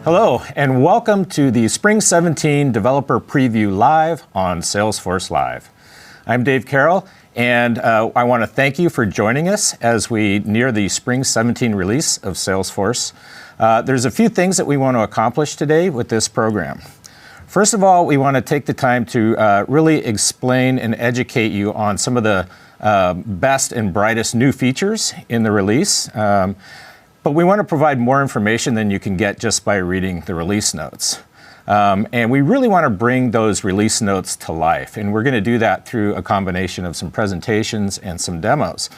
Hello, and welcome to the Spring 17 Developer Preview Live on Salesforce Live. I'm Dave Carroll, and I want to thank you for joining us as we near the Spring 17 release of Salesforce. There's a few things that we want to accomplish today with this program. First of all, we want to take the time to really explain and educate you on some of the best and brightest new features in the release. But we want to provide more information than you can get just by reading the release notes. And we really want to bring those release notes to life. And we're going to do that through a combination of some presentations and some demos.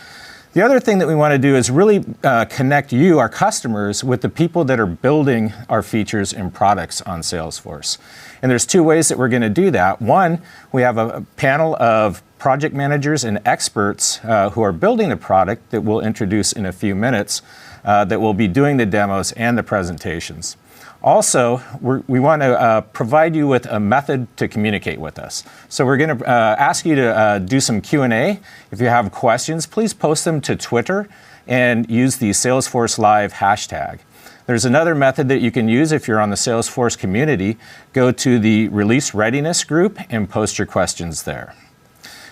The other thing that we want to do is really connect you, our customers, with the people that are building our features and products on Salesforce. And there's two ways that we're going to do that. One, we have a panel of project managers and experts who are building a product that we'll introduce in a few minutes that will be doing the demos and the presentations. Also, we want to provide you with a method to communicate with us. So we're going to ask you to do some Q&A. If you have questions, please post them to Twitter and use the Salesforce Live hashtag. There's another method that you can use if you're on the Salesforce community. Go to the Release Readiness group and post your questions there.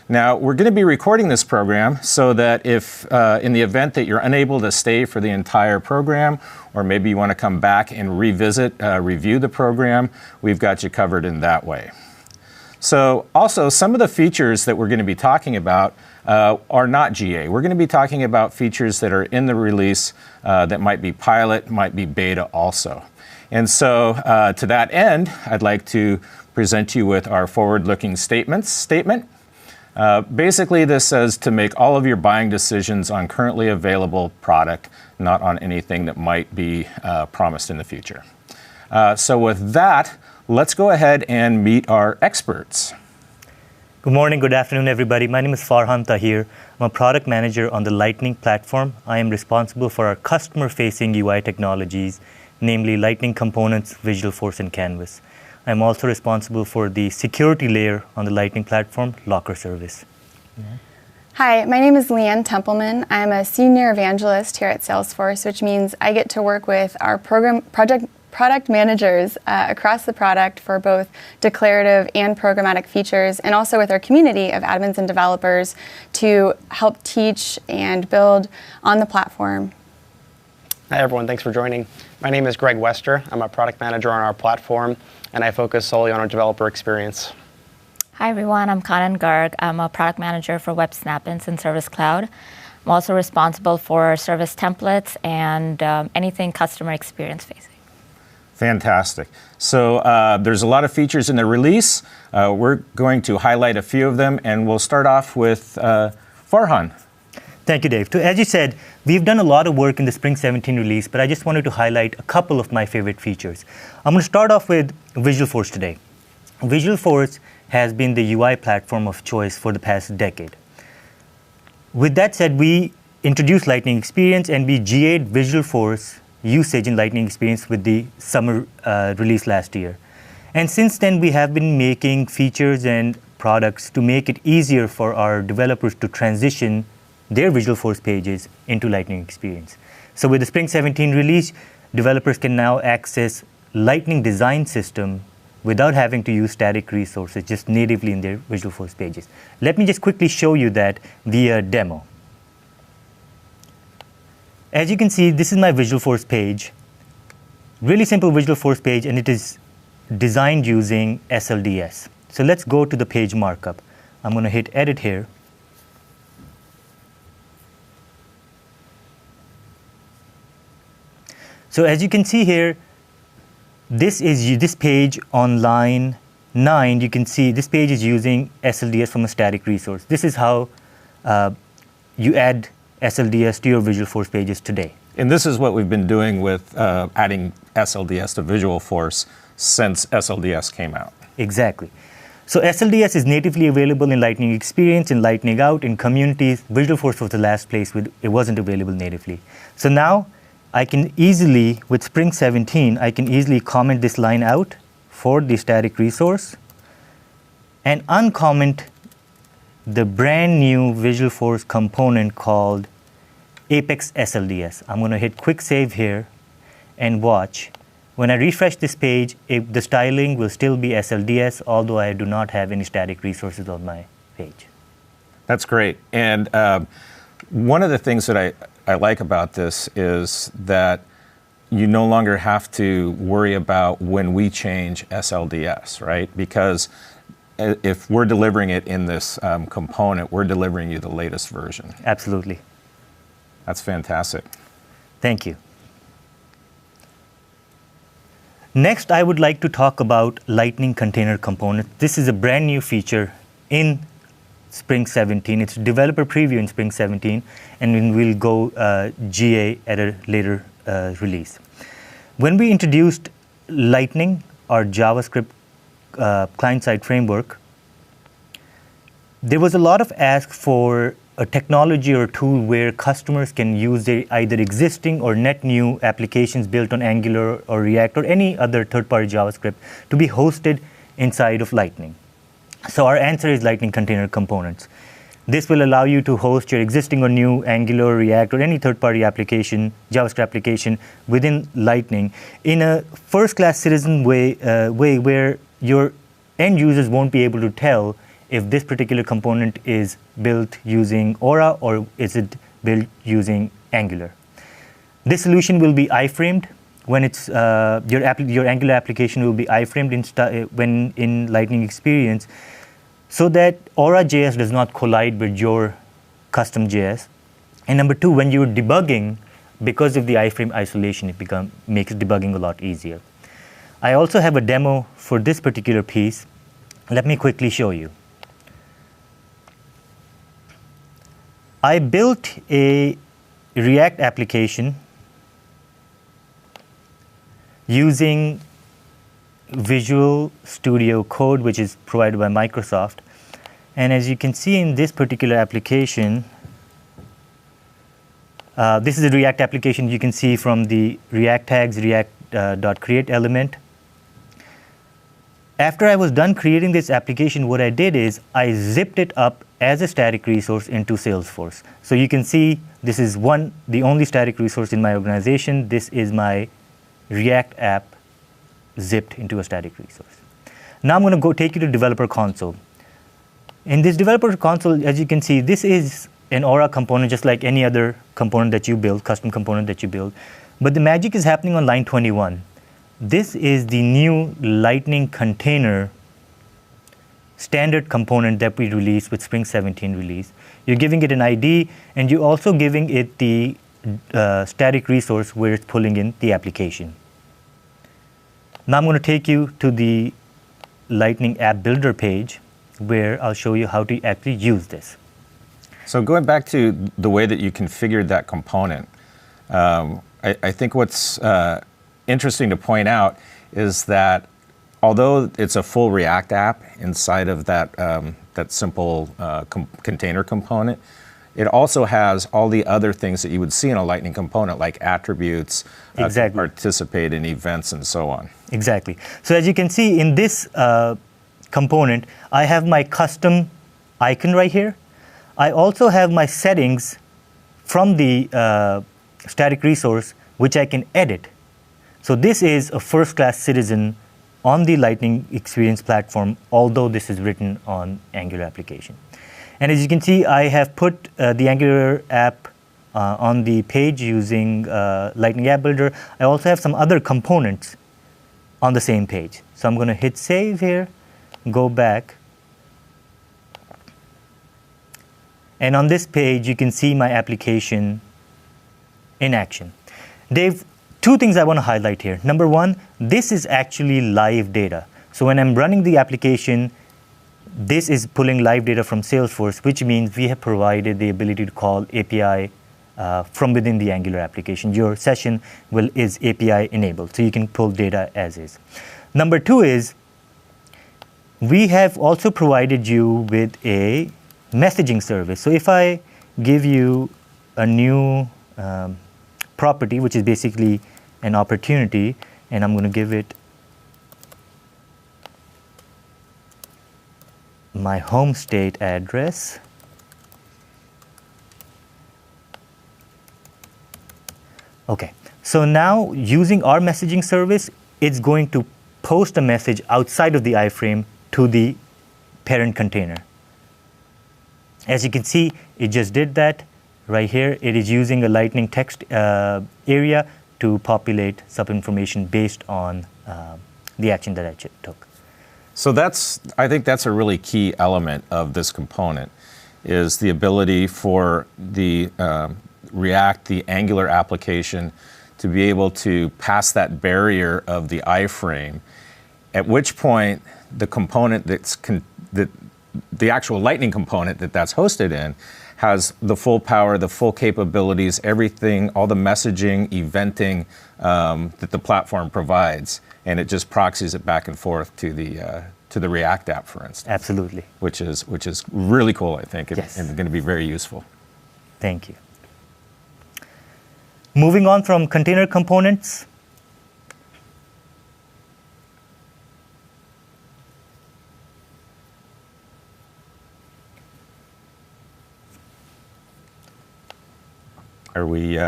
Now, we're going to be recording this program so that if, in the event that you're unable to stay for the entire program, or maybe you want to come back and revisit, review the program, we've got you covered in that way. So also, some of the features that we're going to be talking about are not GA. We're going to be talking about features that are in the release that might be pilot, might be beta also. And so to that end, I'd like to present you with our forward-looking statement. Basically, this says to make all of your buying decisions on currently available product, not on anything that might be promised in the future. So with that, let's go ahead and meet our experts. Good morning, good afternoon, everybody. My name is Farhan Tahir. I'm a product manager on the Lightning platform. I am responsible for our customer-facing UI technologies, namely Lightning Components, Visualforce, and Canvas. I'm also responsible for the security layer on the Lightning platform, Locker Service. Hi, my name is Leanne Templeman. I'm a senior evangelist here at Salesforce, which means I get to work with our product managers across the product for both declarative and programmatic features, and also with our community of admins and developers to help teach and build on the platform. Hi everyone, thanks for joining. My name is Greg Wester. I'm a product manager on our platform, and I focus solely on our developer experience. Hi everyone, I'm Kanan Garg. I'm a product manager for Web Snap-ins and Service Cloud. I'm also responsible for service templates and anything customer experience facing. Fantastic. So there's a lot of features in the release. We're going to highlight a few of them, and we'll start off with Farhan. Thank you, Dave. So as you said, we've done a lot of work in the Spring 17 release, but I just wanted to highlight a couple of my favorite features. I'm going to start off with Visualforce today. Visualforce has been the UI platform of choice for the past decade. With that said, we introduced Lightning Experience and we GA'd Visualforce usage in Lightning Experience with the summer release last year. And since then, we have been making features and products to make it easier for our developers to transition their Visualforce pages into Lightning Experience. So with the Spring 17 release, developers can now access Lightning Design System without having to use static resources, just natively in their Visualforce pages. Let me just quickly show you that via demo. As you can see, this is my Visualforce page. Really simple Visualforce page, and it is designed using SLDS. So let's go to the page markup. I'm going to hit Edit here. So as you can see here, this page on line 9, you can see this page is using SLDS from a static resource. This is how you add SLDS to your Visualforce pages today. And this is what we've been doing with adding SLDS to Visualforce since SLDS came out. Exactly. So SLDS is natively available in Lightning Experience, in Lightning Out, in communities. Visualforce was the last place where it wasn't available natively. So now I can easily, with Spring 17, I can easily comment this line out for the static resource and uncomment the brand new Visualforce component called Apex SLDS. I'm going to hit Quick Save here and watch. When I refresh this page, the styling will still be SLDS, although I do not have any static resources on my page. That's great. And one of the things that I like about this is that you no longer have to worry about when we change SLDS, right? Because if we're delivering it in this component, we're delivering you the latest version. Absolutely. That's fantastic. Thank you. Next, I would like to talk about Lightning Container Component. This is a brand new feature in Spring 17. It's a developer preview in Spring 17, and we'll go GA at a later release. When we introduced Lightning, our JavaScript client-side framework, there was a lot of ask for a technology or tool where customers can use their either existing or net new applications built on Angular or React or any other third-party JavaScript to be hosted inside of Lightning. So our answer is Lightning Container Components. This will allow you to host your existing or new Angular, React, or any third-party application, JavaScript application within Lightning in a first-class citizen way where your end users won't be able to tell if this particular component is built using Aura or is it built using Angular. This solution will be iframed when it's your Angular application will be iframed when in Lightning Experience, so that Aura.js does not collide with your custom JS. And number two, when you're debugging, because of the iframe isolation, it makes debugging a lot easier. I also have a demo for this particular piece. Let me quickly show you. I built a React application using Visual Studio Code, which is provided by Microsoft. And as you can see in this particular application, this is a React application. You can see from the React tags, React.create element. After I was done creating this application, what I did is I zipped it up as a static resource into Salesforce. So you can see this is the only static resource in my organization. This is my React app zipped into a static resource. Now I'm going to go take you to Developer Console. In this Developer Console, as you can see, this is an Aura component, just like any other component that you build, custom component that you build. But the magic is happening on line 21. This is the new Lightning Container standard component that we released with Spring 17 release. You're giving it an ID, and you're also giving it the static resource where it's pulling in the application. Now I'm going to take you to the Lightning App Builder page, where I'll show you how to actually use this. So going back to the way that you configured that component, I think what's interesting to point out is that although it's a full React app inside of that, that simple container component, it also has all the other things that you would see in a Lightning component, like attributes, Exactly. participate in events, and so on. Exactly. So as you can see in this component, I have my custom icon right here. I also have my settings from the static resource, which I can edit. So this is a first-class citizen on the Lightning Experience platform, although this is written on Angular application. And as you can see, I have put the Angular app on the page using Lightning App Builder. I also have some other components on the same page. So I'm going to hit save here, go back. And on this page, you can see my application in action. Dave, two things I want to highlight here. Number one, this is actually live data. So when I'm running the application, this is pulling live data from Salesforce, which means we have provided the ability to call API from within the Angular application. Your session is API enabled, so you can pull data as is. Number two is, we have also provided you with a messaging service. So if I give you a new property, which is basically an opportunity, and I'm going to give it my home state address. Okay, so now using our messaging service, it's going to post a message outside of the iframe to the parent container. As you can see, it just did that. Right here, it is using a Lightning text area to populate sub-information based on the action that I took. So I think that's a really key element of this component, is the ability for the React, the Angular application, to be able to pass that barrier of the iframe, at which point the component the actual Lightning component that's hosted in has the full power, the full capabilities, everything, all the messaging, eventing that the platform provides, and it just proxies it back and forth to the React app, for instance. Absolutely. Which is really cool, I think, Yes. and going to be very useful. Thank you. Moving on from container components. Are we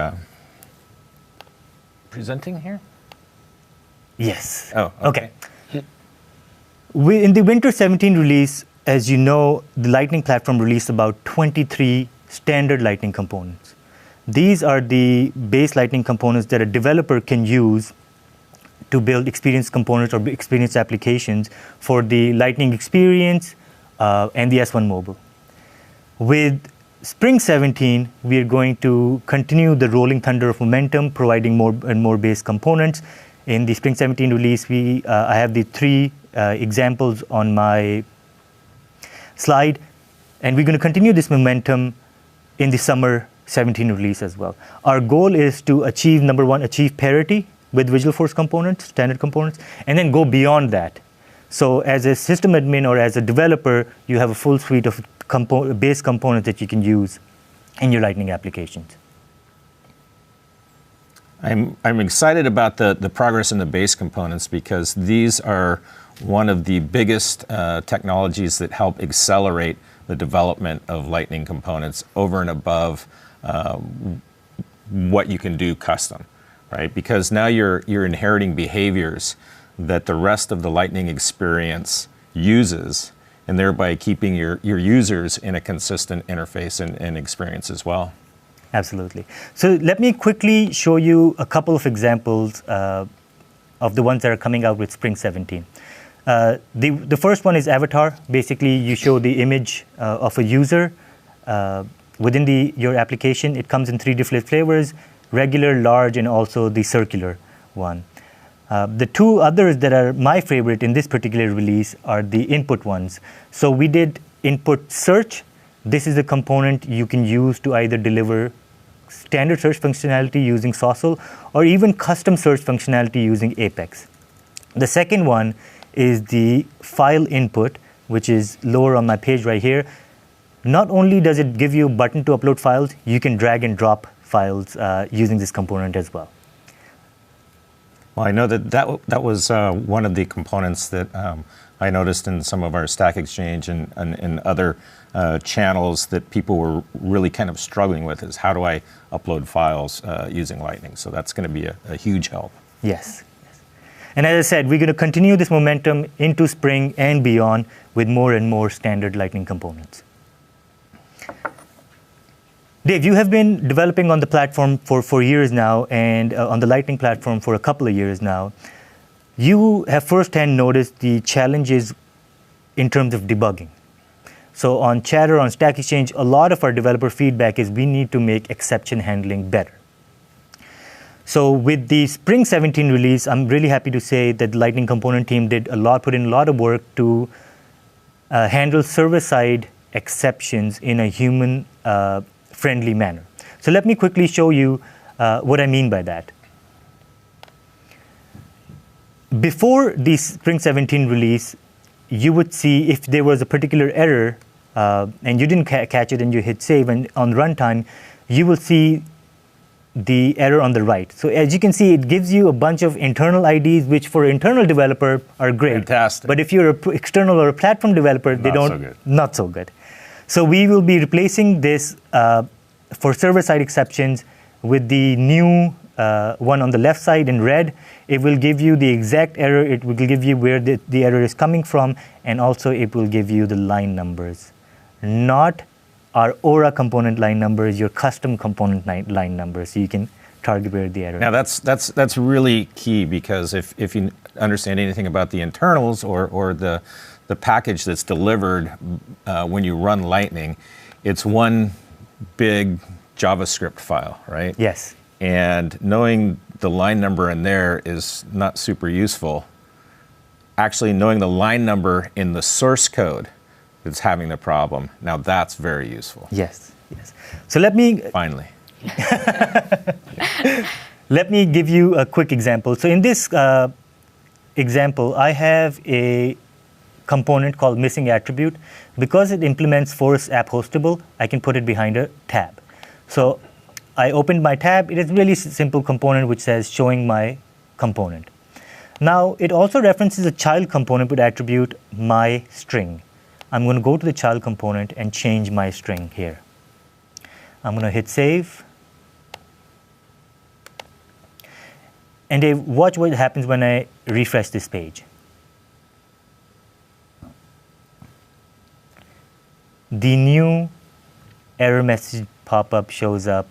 presenting here? Yes. Oh, okay. In the Winter 17 release, as you know, the Lightning platform released about 23 standard Lightning components. These are the base Lightning components that a developer can use to build experience components or experience applications for the Lightning experience and the S1 mobile. With Spring 17, we are going to continue the rolling thunder of momentum, providing more and more base components. In the Spring 17 release, I have the 3 examples on my slide, and we're going to continue this momentum in the Summer 17 release as well. Our goal is to achieve, number one, achieve parity with Visualforce components, standard components, and then go beyond that. So as a system admin or as a developer, you have a full suite of base components that you can use in your Lightning applications. I'm excited about the progress in the base components, because these are one of the biggest technologies that help accelerate the development of Lightning components over and above what you can do custom, right? Because now you're inheriting behaviors that the rest of the Lightning experience uses, and thereby keeping your users in a consistent interface and experience as well. Absolutely. So let me quickly show you a couple of examples of the ones that are coming out with Spring 17. The first one is Avatar. Basically, you show the image of a user within your application. It comes in 3 different flavors: regular, large, and also the circular one. The 2 others that are my favorite in this particular release are the input ones. So we did input search. This is a component you can use to either deliver standard search functionality using Saucel, or even custom search functionality using Apex. The second one is the file input, which is lower on my page right here. Not only does it give you a button to upload files, you can drag and drop files using this component as well. Well, I know that was one of the components that I noticed in some of our Stack Exchange and other channels that people were really kind of struggling with, is how do I upload files using Lightning? So that's going to be a huge help. Yes. And as I said, we're going to continue this momentum into spring and beyond with more and more standard Lightning components. Dave, you have been developing on the platform for years now, and on the Lightning platform for a couple of years now. You have firsthand noticed the challenges in terms of debugging. So on Chatter, on Stack Exchange, a lot of our developer feedback is we need to make exception handling better. So with the Spring 17 release, I'm really happy to say that the Lightning component team put in a lot of work to handle server-side exceptions in a human-friendly manner. So let me quickly show you what I mean by that. Before the Spring 17 release, you would see if there was a particular error and you didn't catch it and you hit save, and on runtime, you will see the error on the right. So as you can see, it gives you a bunch of internal IDs, which for internal developer are great. Fantastic. But if you're an external or a platform developer, not so good. So we will be replacing this for server-side exceptions with the new one on the left side in red, it will give you the exact error. It will give you where the error is coming from, and also it will give you the line numbers, not our Aura component line numbers, your custom component line numbers, so you can target where the error. Now that's really key, because if you understand anything about the internals or the package that's delivered when you run Lightning, it's one big JavaScript file, right? Yes. And knowing the line number in there is not super useful. Actually, knowing the line number in the source code that's having the problem, now that's very useful. Yes, yes. So let me... Finally. Let me give you a quick example. So in this example, I have a component called missing attribute. Because it implements force app hostable, I can put it behind a tab. So I opened my tab. It is really simple component which says showing my component. Now it also references a child component with attribute my string. I'm going to go to the child component and change my string here. I'm going to hit save. And watch what happens when I refresh this page. The new error message pop-up shows up,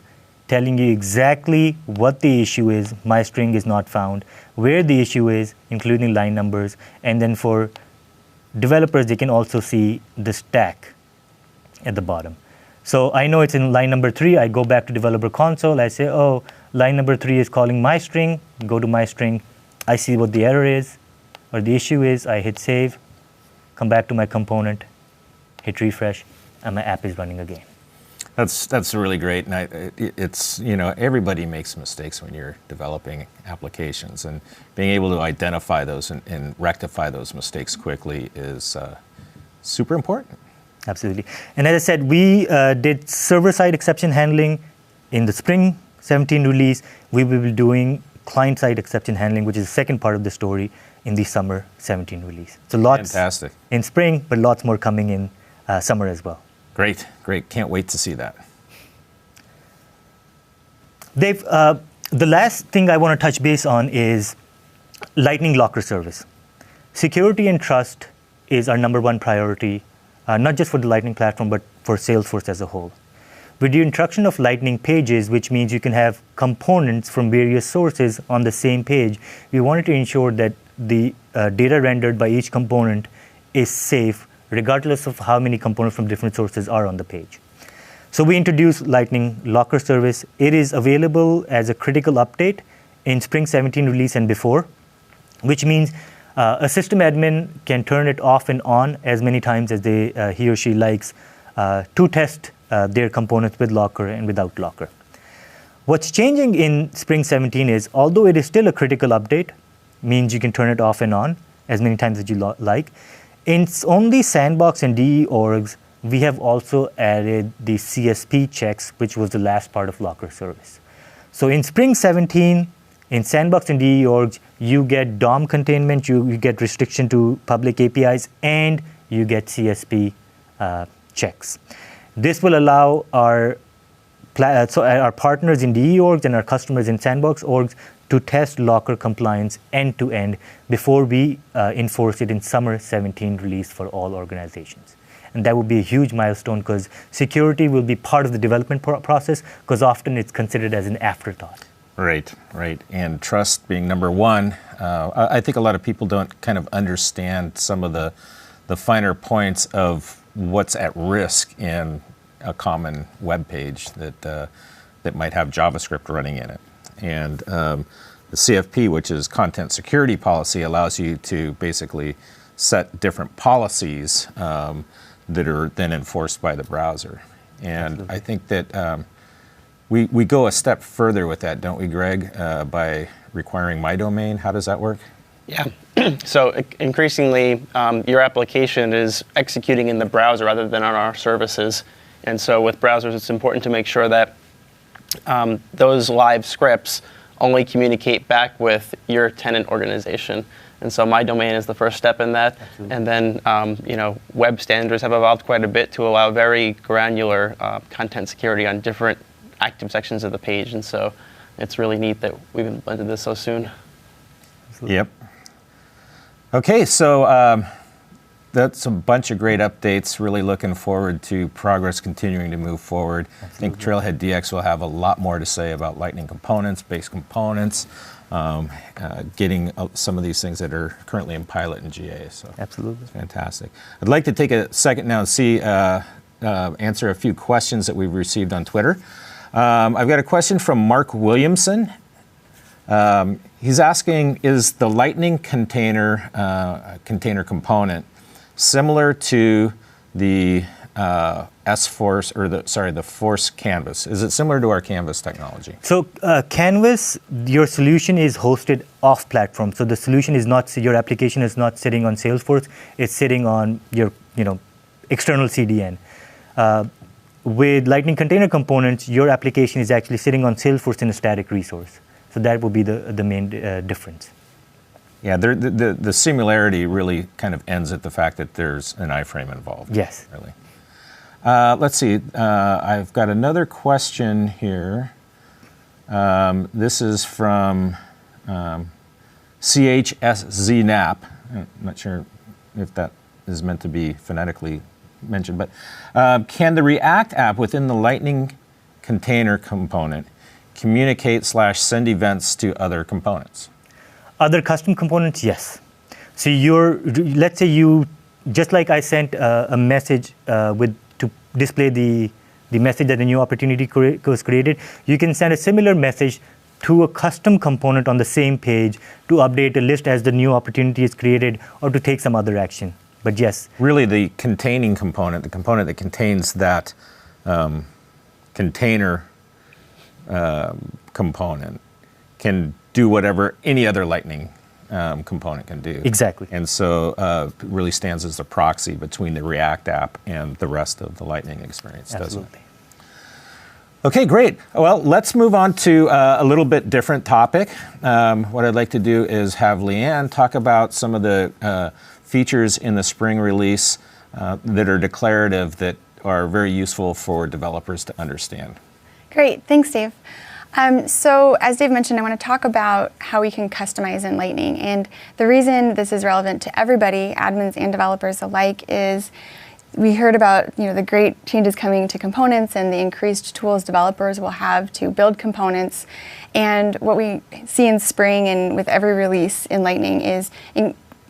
telling you exactly what the issue is. My string is not found, where the issue is, including line numbers. And then for developers, they can also see the stack at the bottom. So I know it's in line number 3. I go back to developer console. I say, oh, line number 3 is calling my string. Go to my string. I see what the error is or the issue is. I hit save, come back to my component, hit refresh, and my app is running again. That's really great, and it's, you know, everybody makes mistakes when you're developing applications, and being able to identify those and rectify those mistakes quickly is super important. Absolutely. And as I said, we did server-side exception handling in the Spring 17 release. We will be doing client-side exception handling, which is the second part of the story, in the Summer 17 release. So lots Fantastic. In Spring, but lots more coming in summer as well. Great, great. Can't wait to see that. Dave, the last thing I want to touch base on is Lightning Locker service. Security and trust is our #1 priority, not just for the Lightning platform, but for Salesforce as a whole. With the introduction of Lightning pages, which means you can have components from various sources on the same page, we wanted to ensure that the data rendered by each component is safe, regardless of how many components from different sources are on the page. So we introduced Lightning Locker service. It is available as a critical update in Spring 17 release and before, which means a system admin can turn it off and on as many times as he or she likes to test their components with Locker and without Locker. What's changing in Spring 17 is, although it is still a critical update, means you can turn it off and on as many times as you like, in only Sandbox and DE orgs, we have also added the CSP checks, which was the last part of Locker service. So in Spring 17, in Sandbox and DE orgs, you get DOM containment, you get restriction to public APIs, and you get CSP checks. This will allow our partners in DE orgs and our customers in Sandbox orgs to test Locker compliance end-to-end before we enforce it in Summer 17 release for all organizations. And that would be a huge milestone, because security will be part of the development process, because often it's considered as an afterthought. Right, right. And trust being #1. I think a lot of people don't kind of understand some of the finer points of what's at risk in a common web page that might have JavaScript running in it. And the CFP, which is Content Security Policy, allows you to basically set different policies that are then enforced by the browser. And absolutely. I think that we go a step further with that, don't we, Greg, by requiring my domain? How does that work? Yeah. So increasingly, your application is executing in the browser rather than on our services. And so with browsers, it's important to make sure that those live scripts only communicate back with your tenant organization. And so my domain is the first step in that. Absolutely. And then web standards have evolved quite a bit to allow very granular content security on different active sections of the page. And so it's really neat that we've implemented this so soon. Yep. Okay, so that's a bunch of great updates. Really looking forward to progress continuing to move forward. Absolutely. I think Trailhead DX will have a lot more to say about Lightning components, base components, getting some of these things that are currently in pilot and GA. So absolutely, it's fantastic. I'd like to take a second now and see answer a few questions that we've received on Twitter. I've got a question from Mark Williamson. He's asking, is the Lightning container component similar to the S-Force, or the Force Canvas? Is it similar to our Canvas technology? So Canvas, your solution is hosted off platform. So the solution is not, your application is not sitting on Salesforce, it's sitting on your external CDN. With Lightning Container Components, your application is actually sitting on Salesforce in a static resource. So that would be the main difference. Yeah, the similarity really kind of ends at the fact that there's an iframe involved. Yes. Really. Let's see. I've got another question here. This is from CHSZNAP. I'm not sure if that is meant to be phonetically mentioned, but can the React app within the Lightning container component communicate/send events to other components? Other custom components, yes. So let's say just like I sent a message to display the message that a new opportunity was created, you can send a similar message to a custom component on the same page to update a list as the new opportunity is created or to take some other action. But yes. Really the containing component, the component that contains that container component can do whatever any other Lightning component can do. Exactly. And so it really stands as a proxy between the React app and the rest of the Lightning experience. Absolutely. Okay, great. Well, let's move on to a little bit different topic. What I'd like to do is have Leanne talk about some of the features in the spring release that are declarative that are very useful for developers to understand. Great, thanks, Dave. So as Dave mentioned, I want to talk about how we can customize in Lightning. And the reason this is relevant to everybody, admins and developers alike, is we heard about the great changes coming to components and the increased tools developers will have to build components. And what we see in Spring and with every release in Lightning is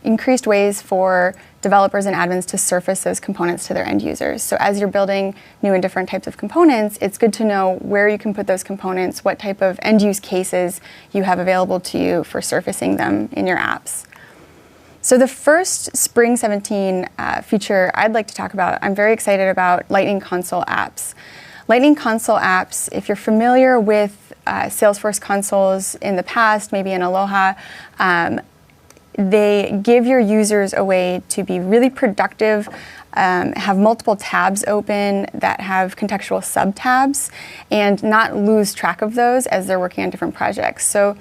increased ways for developers and admins to surface those components to their end users. So as you're building new and different types of components, it's good to know where you can put those components, what type of end use cases you have available to you for surfacing them in your apps. So the first Spring 17 feature I'd like to talk about, I'm very excited about Lightning Console apps. Lightning Console apps, if you're familiar with Salesforce consoles in the past, maybe in Aloha, they give your users a way to be really productive, have multiple tabs open that have contextual sub-tabs, and not lose track of those as they're working on different projects. So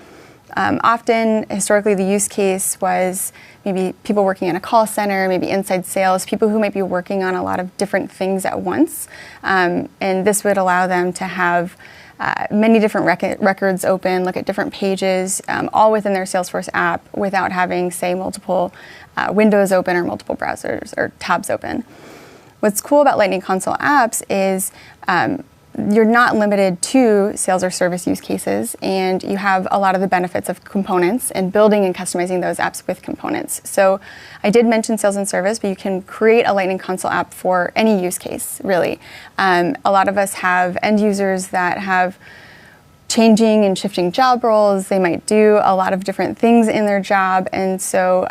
often, historically, the use case was maybe people working in a call center, maybe inside sales, people who might be working on a lot of different things at once. And this would allow them to have many different records open, look at different pages, all within their Salesforce app without having, say, multiple windows open or multiple browsers or tabs open. What's cool about Lightning Console apps is you're not limited to sales or service use cases, and you have a lot of the benefits of components and building and customizing those apps with components. So I did mention sales and service, but you can create a Lightning Console app for any use case, really. A lot of us have end users that have changing and shifting job roles. They might do a lot of different things in their job, and so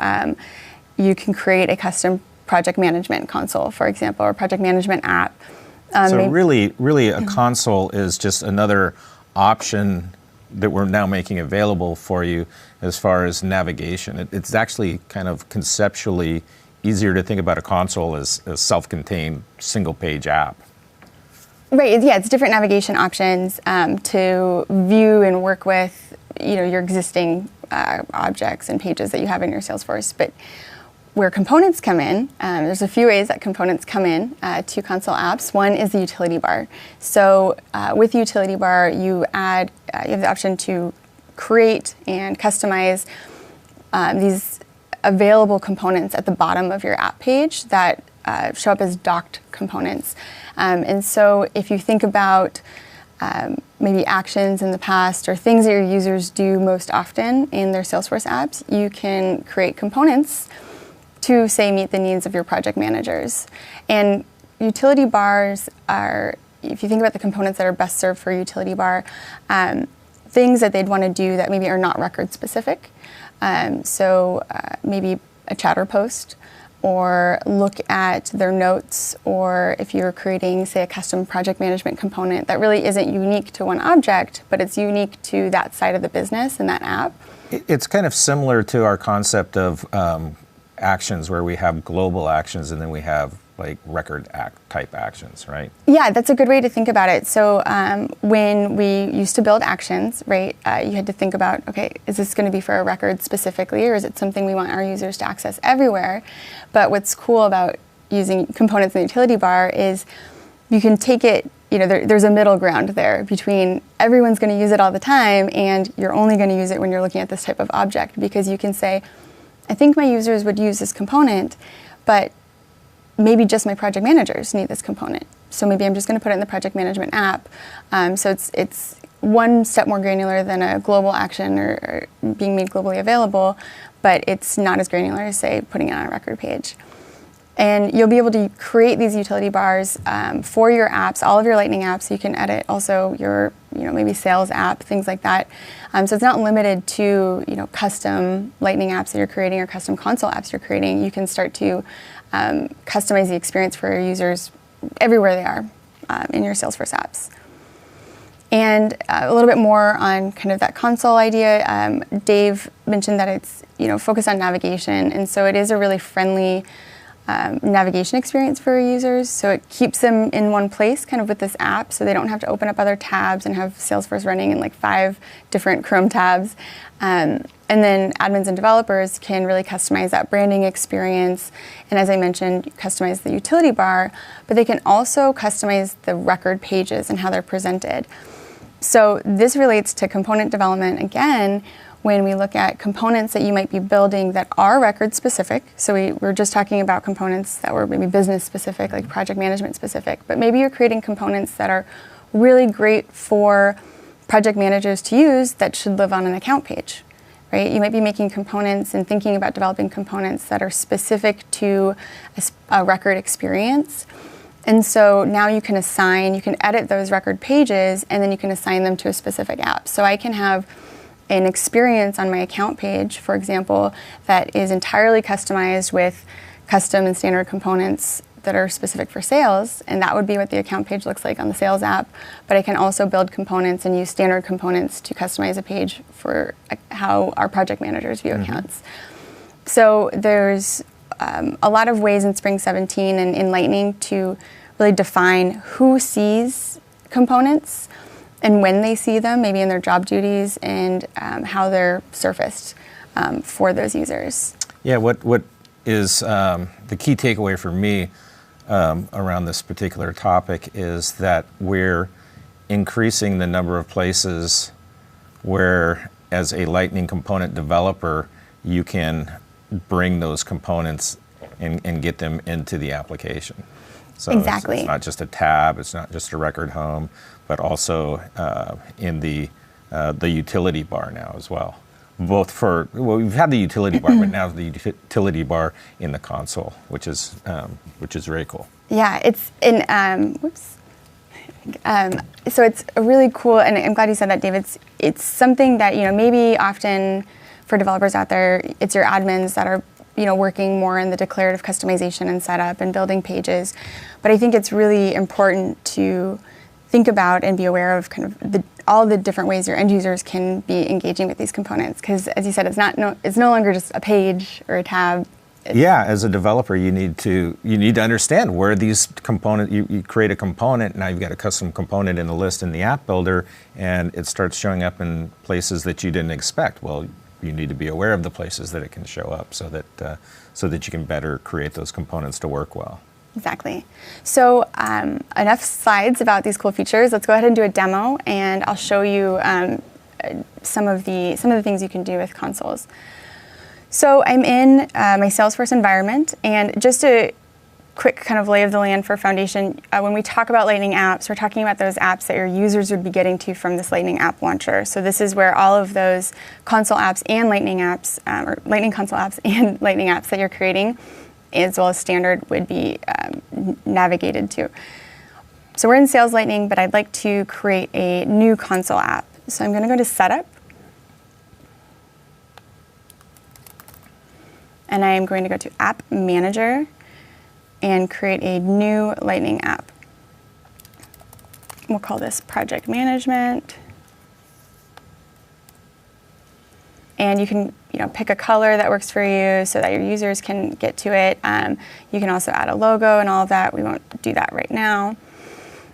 you can create a custom project management console, for example, or project management app. So really a console is just another option that we're now making available for you as far as navigation. It's actually kind of conceptually easier to think about a console as a self-contained single-page app. Right, yeah, it's different navigation options to view and work with your existing objects and pages that you have in your Salesforce. But where components come in, there's a few ways that components come in to console apps. One is the utility bar. So with the utility bar, you have the option to create and customize these available components at the bottom of your app page that show up as docked components. And so if you think about maybe actions in the past or things that your users do most often in their Salesforce apps, you can create components to, say, meet the needs of your project managers. And utility bars are, if you think about the components that are best served for a utility bar, things that they'd want to do that maybe are not record specific. So maybe a chatter post, or look at their notes, or if you're creating, say, a custom project management component that really isn't unique to one object, but it's unique to that side of the business and that app. It's kind of similar to our concept of actions, where we have global actions and then we have like record type actions, right? Yeah, that's a good way to think about it. So when we used to build actions, right, you had to think about, okay, is this going to be for a record specifically, or is it something we want our users to access everywhere? But what's cool about using components in the utility bar is you can take it, there's a middle ground there between everyone's going to use it all the time and you're only going to use it when you're looking at this type of object, because you can say, I think my users would use this component, but maybe just my project managers need this component. So maybe I'm just going to put it in the project management app. So it's one step more granular than a global action or being made globally available, but it's not as granular as, say, putting it on a record page. And you'll be able to create these utility bars for your apps, all of your Lightning apps. You can edit also your, maybe sales app, things like that. So it's not limited to, custom Lightning apps that you're creating or custom console apps you're creating. You can start to customize the experience for your users everywhere they are in your Salesforce apps. And a little bit more on kind of that console idea. Dave mentioned that it's focused on navigation, and so it is a really friendly navigation experience for your users. So it keeps them in one place, kind of with this app, so they don't have to open up other tabs and have Salesforce running in like 5 different Chrome tabs. And then admins and developers can really customize that branding experience. And as I mentioned, customize the utility bar, but they can also customize the record pages and how they're presented. So this relates to component development again, when we look at components that you might be building that are record specific. So we're just talking about components that were maybe business specific, like project management specific, but maybe you're creating components that are really great for project managers to use that should live on an account page, right? You might be making components and thinking about developing components that are specific to a record experience. And so now you can edit those record pages, and then you can assign them to a specific app. So I can have an experience on my account page, for example, that is entirely customized with custom and standard components that are specific for sales, and that would be what the account page looks like on the sales app. But I can also build components and use standard components to customize a page for how our project managers view accounts. So there's a lot of ways in Spring 17 and in Lightning to really define who sees components and when they see them, maybe in their job duties, and how they're surfaced for those users. Yeah, what is the key takeaway for me around this particular topic is that we're increasing the number of places where, as a Lightning component developer, you can bring those components and get them into the application. So exactly. It's not just a tab, it's not just a record home, but also in the utility bar now as well. We've had the utility bar, but now the utility bar in the console, which is very cool. Yeah, it's in. So it's a really cool, and I'm glad you said that, Dave. It's something that maybe often for developers out there, it's your admins that are working more in the declarative customization and setup and building pages. But I think it's really important to think about and be aware of kind of all the different ways your end users can be engaging with these components. Because as you said, it's no longer just a page or a tab. Yeah, as a developer, you need to understand where these components. You create a component, now you've got a custom component in the list in the app builder, and it starts showing up in places that you didn't expect. Well, you need to be aware of the places that it can show up so that you can better create those components to work well. Exactly. So enough slides about these cool features. Let's go ahead and do a demo, and I'll show you some of the things you can do with consoles. So I'm in my Salesforce environment, and just a quick kind of lay of the land for foundation. When we talk about Lightning apps, we're talking about those apps that your users would be getting to from this Lightning app launcher. So this is where all of those console apps and Lightning apps, or Lightning console apps and Lightning apps that you're creating, as well as standard, would be navigated to. So we're in Sales Lightning, but I'd like to create a new console app. So I'm going to go to Setup, and I am going to go to App Manager and create a new Lightning app. We'll call this Project Management. And you can pick a color that works for you so that your users can get to it. You can also add a logo and all of that. We won't do that right now.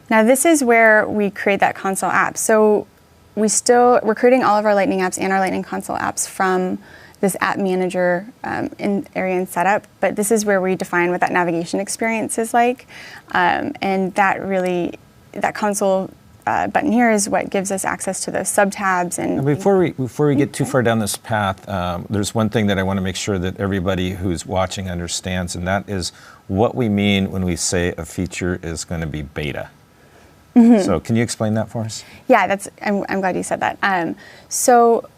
Now this is where we create that console app. So we're creating all of our Lightning apps and our Lightning console apps from this app manager area in setup, but this is where we define what that navigation experience is like. And that console button here is what gives us access to those sub-tabs. And before we get too far down this path, there's one thing that I want to make sure that everybody who's watching understands, and that is what we mean when we say a feature is going to be beta. Mm-hmm. So can you explain that for us? Yeah, I'm glad you said that. So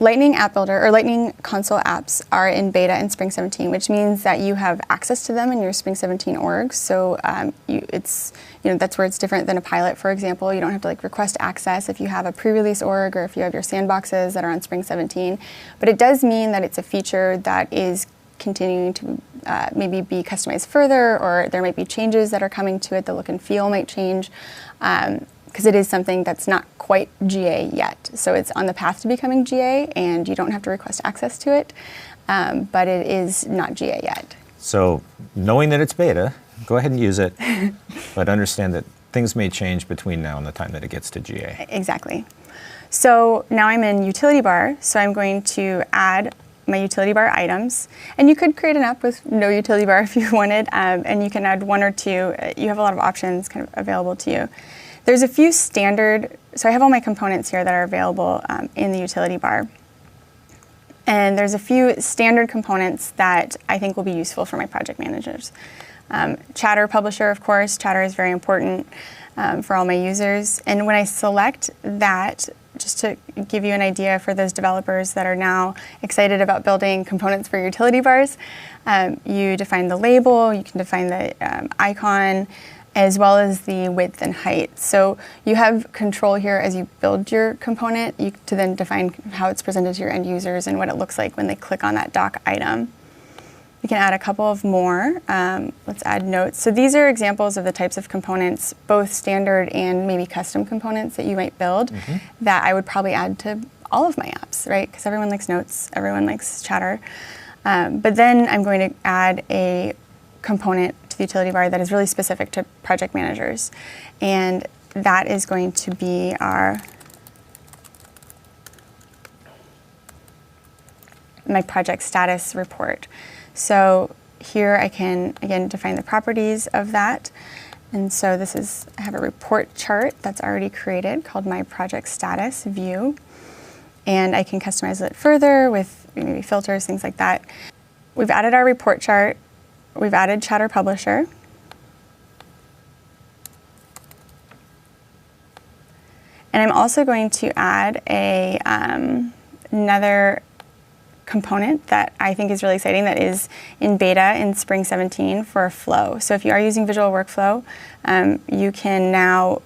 Lightning App Builder or Lightning console apps are in beta in Spring 17, which means that you have access to them in your Spring 17 org. So that's where it's different than a pilot, for example. You don't have to request access if you have a pre-release org or if you have your sandboxes that are on Spring 17. But it does mean that it's a feature that is continuing to maybe be customized further, or there might be changes that are coming to it. The look and feel might change. Because it is something that's not quite GA yet. So it's on the path to becoming GA, and you don't have to request access to it, but it is not GA yet. So knowing that it's beta, go ahead and use it, but understand that things may change between now and the time that it gets to GA. Exactly. So now I'm in Utility Bar, so I'm going to add my Utility Bar items. And you could create an app with no Utility Bar if you wanted, and you can add one or two. You have a lot of options kind of available to you. There's a few standard, so I have all my components here that are available in the utility bar. And there's a few standard components that I think will be useful for my project managers. Chatter Publisher, of course. Chatter is very important for all my users. And when I select that, just to give you an idea for those developers that are now excited about building components for utility bars, you define the label, you can define the icon, as well as the width and height. So you have control here as you build your component to then define how it's presented to your end users and what it looks like when they click on that doc item. We can add a couple of more. Let's add notes. So these are examples of the types of components, both standard and maybe custom components that you might build, that I would probably add to all of my apps, right? Because everyone likes notes, everyone likes Chatter. But then I'm going to add a component to the utility bar that is really specific to project managers. And that is going to be my project status report. So here I can, again, define the properties of that. And so I have a report chart that's already created called my project status view. And I can customize it further with maybe filters, things like that. We've added our report chart. We've added Chatter Publisher. And I'm also going to add another component that I think is really exciting that is in beta in Spring 17 for Flow. So if you are using Visual Workflow, you can now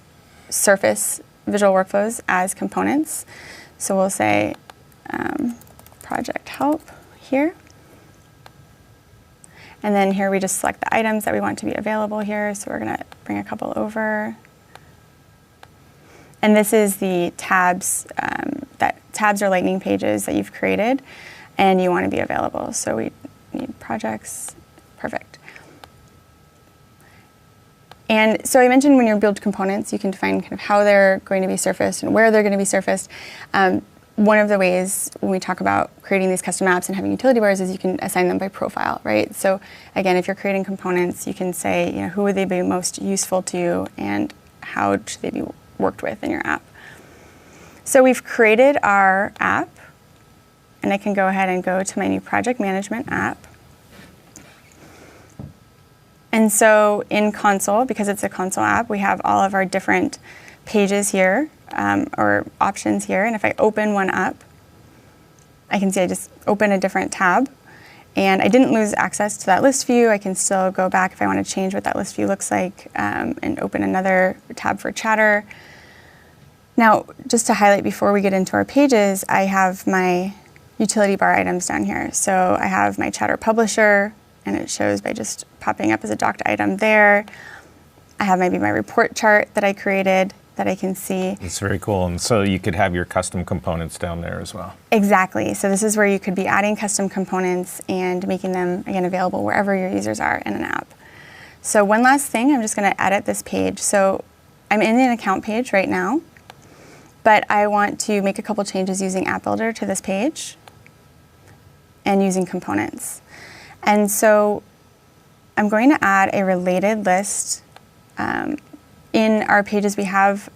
surface visual workflows as components. So we'll say project help here. And then here we just select the items that we want to be available here. So we're going to bring a couple over. And this is the tabs. Tabs are Lightning pages that you've created and you want to be available. So we need projects. Perfect. And so I mentioned when you build components, you can define kind of how they're going to be surfaced and where they're going to be surfaced. one of the ways when we talk about creating these custom apps and having utility bars is you can assign them by profile, right? So again, if you're creating components, you can say, who would they be most useful to and how should they be worked with in your app. So we've created our app, and I can go ahead and go to my new project management app. And so in console, because it's a console app, we have all of our different pages here, or options here. And if I open one up, I can see I just open a different tab. And I didn't lose access to that list view. I can still go back if I want to change what that list view looks like, and open another tab for chatter. Now, just to highlight before we get into our pages, I have my utility bar items down here. So I have my chatter publisher, and it shows by just popping up as a docked item there. I have maybe my report chart that I created that I can see. It's very cool. And so you could have your custom components down there as well. Exactly. So this is where you could be adding custom components and making them, again, available wherever your users are in an app. So one last thing, I'm just going to edit this page. So I'm in an account page right now, but I want to make a couple changes using App Builder to this page and using components. And so I'm going to add a related list. In our pages, we have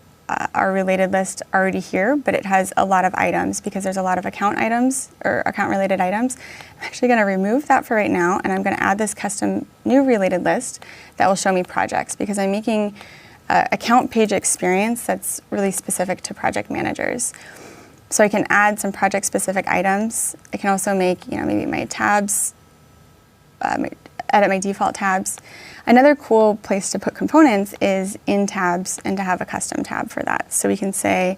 our related list already here, but it has a lot of items because there's a lot of account items or account-related items. I'm actually going to remove that for right now, and I'm going to add this custom new related list that will show me projects because I'm making account page experience that's really specific to project managers. So I can add some project-specific items. I can also make, maybe my tabs, edit my default tabs. Another cool place to put components is in tabs and to have a custom tab for that. So we can say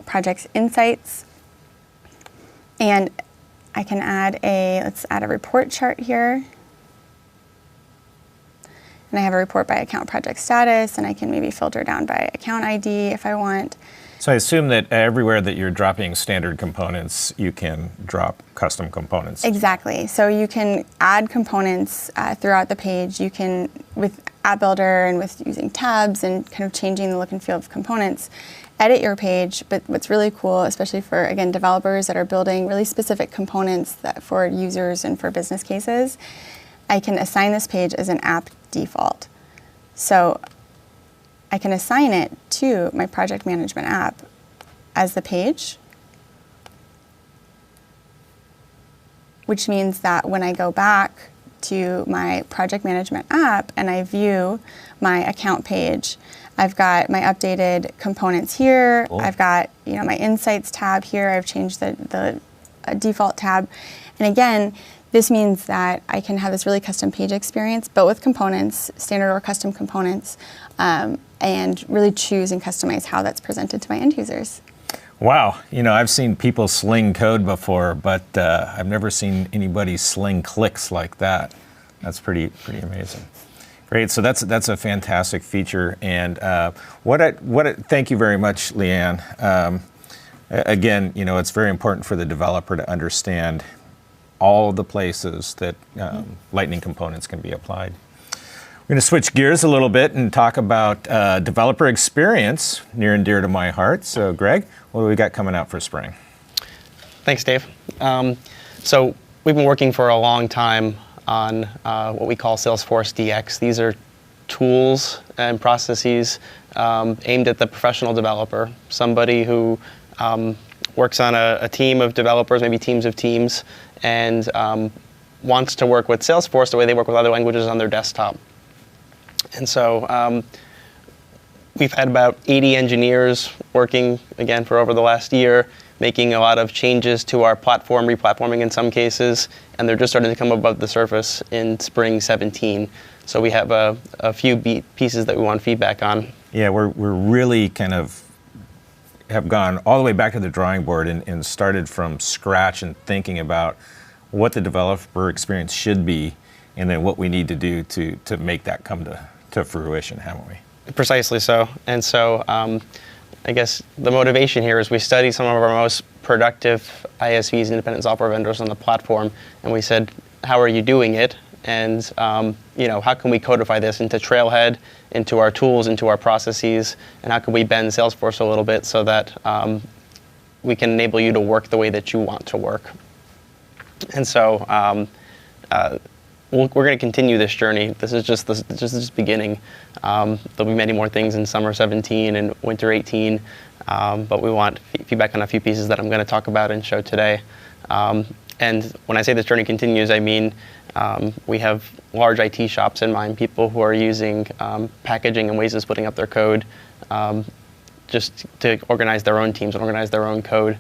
projects insights, and I can add let's add a report chart here. And I have a report by account project status, and I can maybe filter down by account ID if I want. So I assume that everywhere that you're dropping standard components, you can drop custom components. Exactly. So you can add components throughout the page. You can, with App Builder and with using tabs and kind of changing the look and feel of components, edit your page. But what's really cool, especially for, again, developers that are building really specific components for users and for business cases, I can assign this page as an app default. So I can assign it to my project management app as the page, which means that when I go back to my project management app and I view my account page, I've got my updated components here. Cool. I've got my insights tab here. I've changed the default tab, and again, this means that I can have this really custom page experience, but with components, standard or custom components, and really choose and customize how that's presented to my end users. Wow, I've seen people sling code before, but I've never seen anybody sling clicks like that. That's pretty amazing. Great, so that's a fantastic feature, and thank you very much, Leanne. Again, it's very important for the developer to understand all the places that Lightning components can be applied. We're going to switch gears a little bit and talk about developer experience, near and dear to my heart. So, Greg, what do we got coming out for spring? Thanks, Dave. So we've been working for a long time on what we call Salesforce DX. These are tools and processes aimed at the professional developer, somebody who works on a team of developers, maybe teams of teams, and wants to work with Salesforce the way they work with other languages on their desktop. And so we've had about 80 engineers working, again, for over the last year, making a lot of changes to our platform, replatforming in some cases, and they're just starting to come above the surface in spring 17. So we have a few pieces that we want feedback on. Yeah, we're really kind of have gone all the way back to the drawing board and started from scratch and thinking about what the developer experience should be and then what we need to do to make that come to fruition, haven't we? Precisely so. And so I guess the motivation here is we studied some of our most productive ISVs, independent software vendors on the platform, and we said, how are you doing it? and how can we codify this into Trailhead, into our tools, into our processes, and how can we bend Salesforce a little bit so that we can enable you to work the way that you want to work. And so we're going to continue this journey. This is just the beginning. There'll be many more things in summer 17 and winter 18, but we want feedback on a few pieces that I'm going to talk about and show today. And when I say this journey continues, I mean we have large IT shops in mind, people who are using packaging and ways of splitting up their code just to organize their own teams and organize their own code.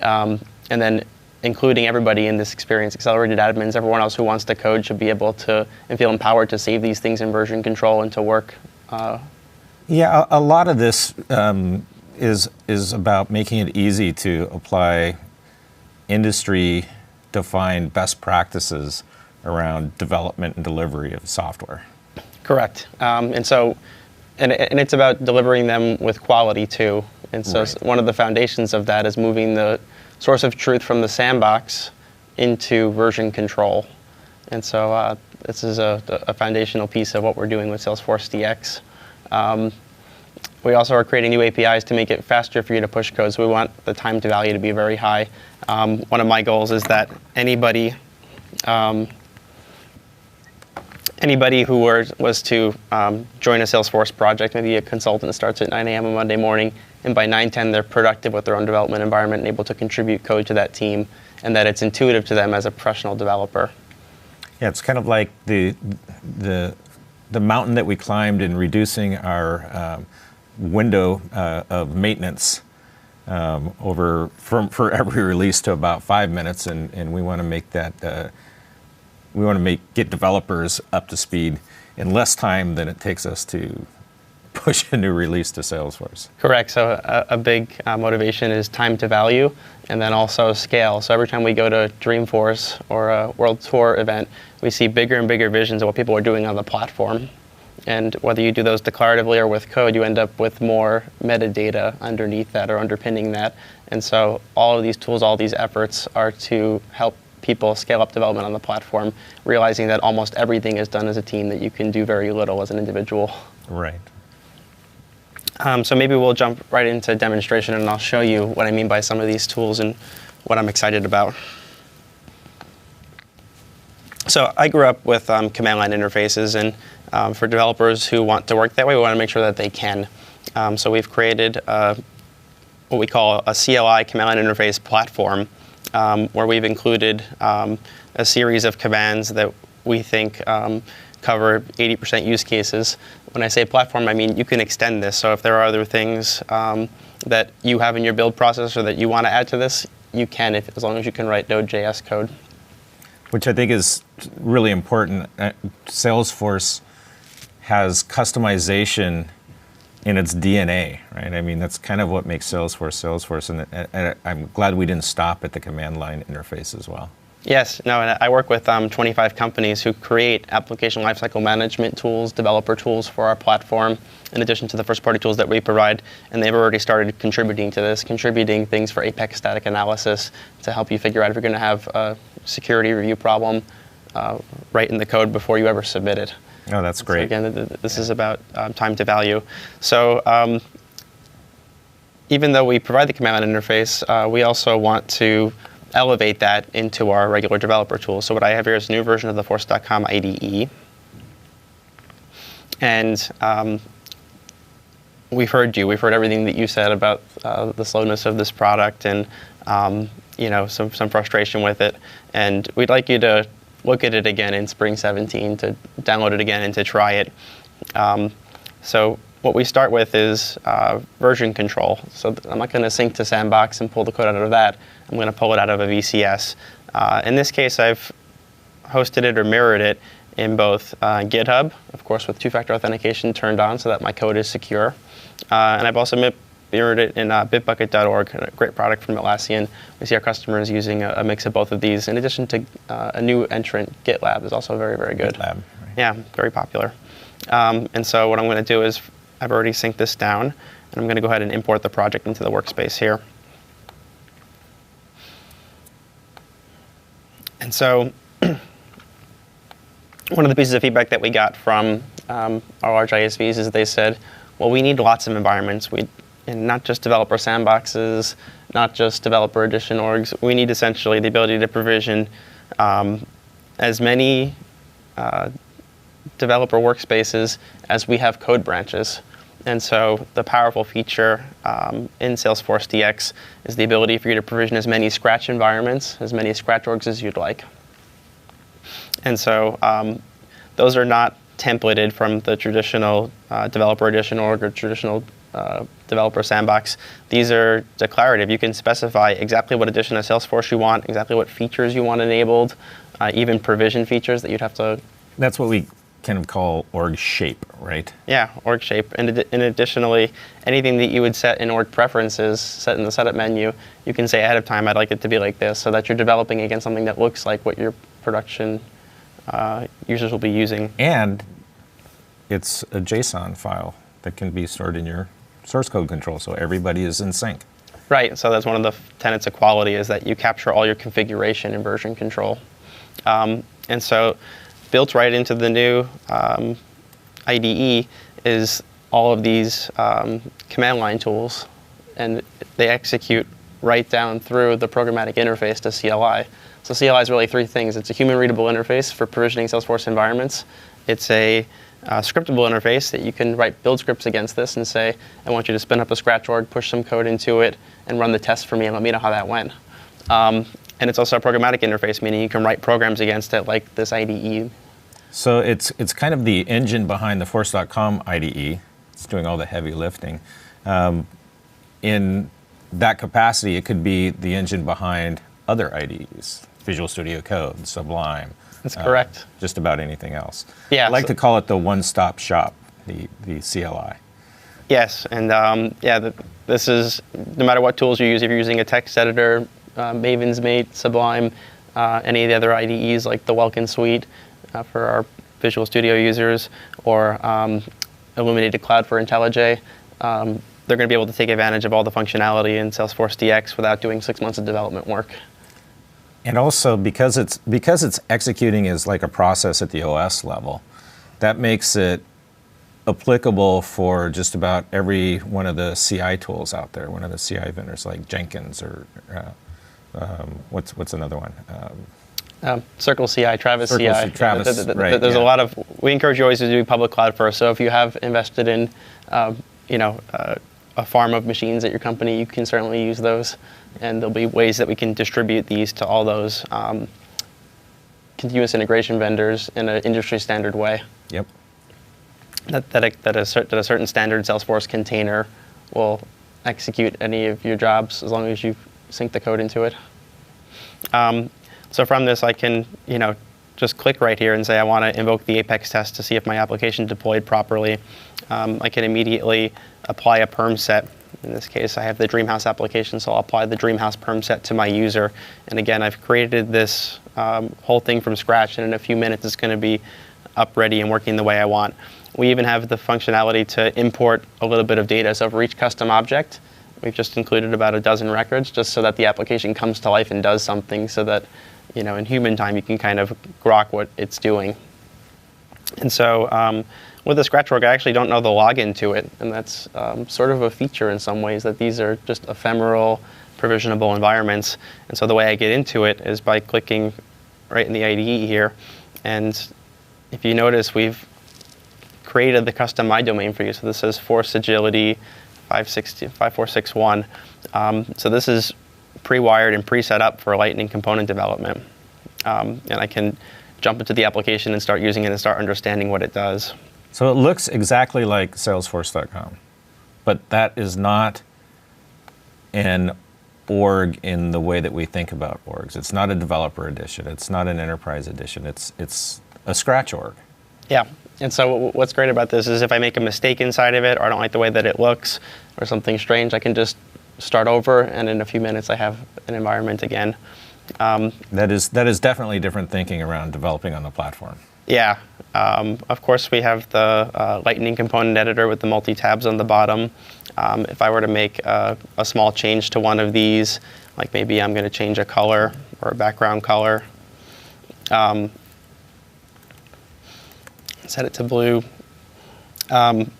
And then including everybody in this experience, accelerated admins, everyone else who wants to code should be able to and feel empowered to save these things in version control and to work. Yeah, a lot of this is about making it easy to apply industry-defined best practices around development and delivery of software. Correct. And it's about delivering them with quality too. And so one of the foundations of that is moving the source of truth from the sandbox into version control. And so this is a foundational piece of what we're doing with Salesforce DX. We also are creating new APIs to make it faster for you to push code. So we want the time to value to be very high. One of my goals is that anybody who was to join a Salesforce project, maybe a consultant starts at 9 a.m. on Monday morning, and by 9:10 they're productive with their own development environment and able to contribute code to that team, and that it's intuitive to them as a professional developer. Yeah, it's kind of like the mountain that we climbed in reducing our window of maintenance for every release to about 5 minutes, and we want to make that. We want to get developers up to speed in less time than it takes us to push a new release to Salesforce. Correct. So a big motivation is time to value, and then also scale. So every time we go to Dreamforce or a World Tour event, we see bigger and bigger visions of what people are doing on the platform. And whether you do those declaratively or with code, you end up with more metadata underneath that or underpinning that. And so all of these tools, all these efforts are to help people scale up development on the platform, realizing that almost everything is done as a team, that you can do very little as an individual. Right. So maybe we'll jump right into demonstration, and I'll show you what I mean by some of these tools and what I'm excited about. So I grew up with command line interfaces, and for developers who want to work that way, we want to make sure that they can. So we've created what we call a CLI, command line interface platform, where we've included a series of commands that we think cover 80% use cases. When I say platform, I mean you can extend this. So if there are other things that you have in your build process or that you want to add to this, you can, as long as you can write Node.js code. Which I think is really important. Salesforce has customization in its DNA, right? I mean, that's kind of what makes Salesforce, and I'm glad we didn't stop at the command line interface as well. Yes, no, and I work with 25 companies who create application lifecycle management tools, developer tools for our platform, in addition to the first-party tools that we provide, and they've already started contributing to this, contributing things for Apex static analysis to help you figure out if you're going to have a security review problem right in the code before you ever submit it. Oh, that's great. So again, this is about time to value. So even though we provide the command line interface, we also want to elevate that into our regular developer tools. So what I have here is a new version of the Force.com IDE. And we've heard you. We've heard everything that you said about the slowness of this product and some frustration with it. And we'd like you to look at it again in Spring 17, to download it again and to try it. So what we start with is version control. So I'm not going to sync to Sandbox and pull the code out of that. I'm going to pull it out of a VCS. In this case, I've hosted it or mirrored it in both GitHub, of course, with two-factor authentication turned on so that my code is secure. And I've also mirrored it in bitbucket.org, a great product from Atlassian. We see our customers using a mix of both of these. In addition to a new entrant, GitLab is also very, very good. GitLab, right. Yeah, very popular. And so what I'm going to do is I've already synced this down, and I'm going to go ahead and import the project into the workspace here. And so one of the pieces of feedback that we got from our large ISVs is they said, well, we need lots of environments. And not just developer sandboxes, not just developer edition orgs. We need essentially the ability to provision as many developer workspaces as we have code branches. And so the powerful feature in Salesforce DX is the ability for you to provision as many Scratch environments, as many Scratch orgs as you'd like. And so those are not templated from the traditional developer edition org or traditional developer sandbox. These are declarative. You can specify exactly what edition of Salesforce you want, exactly what features you want enabled, even provision features that you'd have to. That's what we kind of call org shape, right? Yeah, org shape. And additionally, anything that you would set in org preferences, set in the setup menu, you can say ahead of time, I'd like it to be like this, so that you're developing against something that looks like what your production users will be using. And it's a JSON file that can be stored in your source code control, so everybody is in sync. Right, so that's one of the tenets of quality, is that you capture all your configuration and version control. And so built right into the new IDE is all of these command line tools, and they execute right down through the programmatic interface to CLI. So CLI is really three things. It's a human readable interface for provisioning Salesforce environments. It's a scriptable interface that you can write build scripts against this and say, I want you to spin up a Scratch org, push some code into it, and run the test for me and let me know how that went. And it's also a programmatic interface, meaning you can write programs against it like this IDE. So it's kind of the engine behind the Force.com IDE. It's doing all the heavy lifting. In that capacity, it could be the engine behind other IDEs, Visual Studio Code, Sublime. That's correct. Just about anything else. Yeah, I like to call it the one-stop shop, the CLI. Yes, and this is, no matter what tools you use, if you're using a text editor, Maven's Mate, Sublime, any of the other IDEs like the Welkin Suite for our Visual Studio users, or Illuminated Cloud for IntelliJ, they're going to be able to take advantage of all the functionality in Salesforce DX without doing 6 months of development work. And also, because it's executing as like a process at the OS level, that makes it applicable for just about every one of the CI tools out there, one of the CI vendors like Jenkins or what's another one? Circle CI, Travis CI. Travis, right, There's a lot of, we encourage you always to do public cloud first. So if you have invested in, a farm of machines at your company, you can certainly use those. And there'll be ways that we can distribute these to all those continuous integration vendors in an industry standard way. Yep. That a certain standard Salesforce container will execute any of your jobs as long as you sync the code into it. So from this, I can just click right here and say I want to invoke the Apex test to see if my application deployed properly. I can immediately apply a perm set. In this case, I have the Dreamhouse application, so I'll apply the Dreamhouse perm set to my user. And again, I've created this whole thing from scratch, and in a few minutes, it's going to be up, ready, and working the way I want. We even have the functionality to import a little bit of data. So for each custom object, we've just included about a dozen records, just so that the application comes to life and does something, so that in human time, you can kind of grok what it's doing. And so with the Scratch org, I actually don't know the login to it, and that's sort of a feature in some ways, that these are just ephemeral, provisionable environments. And so the way I get into it is by clicking right in the IDE here. And if you notice, we've created the custom My domain for you. So this says Force Agility 5461. So this is pre-wired and pre-set up for Lightning component development. And I can jump into the application and start using it and start understanding what it does. So it looks exactly like Salesforce.com, but that is not an org in the way that we think about orgs. It's not a developer edition. It's not an enterprise edition. It's a Scratch org. Yeah. And so what's great about this is if I make a mistake inside of it, or I don't like the way that it looks, or something strange, I can just start over, and in a few minutes I have an environment again. That is definitely different thinking around developing on the platform. Yeah. Of course, we have the Lightning component editor with the multi-tabs on the bottom. If I were to make a small change to one of these, like maybe I'm going to change a color or a background color, set it to blue. When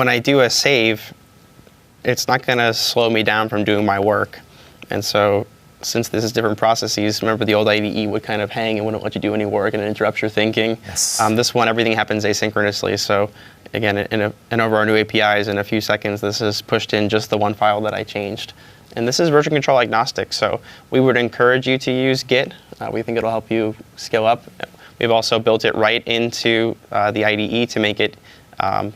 I do a save, it's not going to slow me down from doing my work. And so since this is different processes, remember the old IDE would kind of hang and wouldn't let you do any work and it interrupts your thinking. Yes. This one, everything happens asynchronously. So again, in over our new APIs, in a few seconds, this is pushed in just the one file that I changed. And this is version control agnostic. So we would encourage you to use Git. We think it'll help you scale up. We've also built it right into the IDE to make it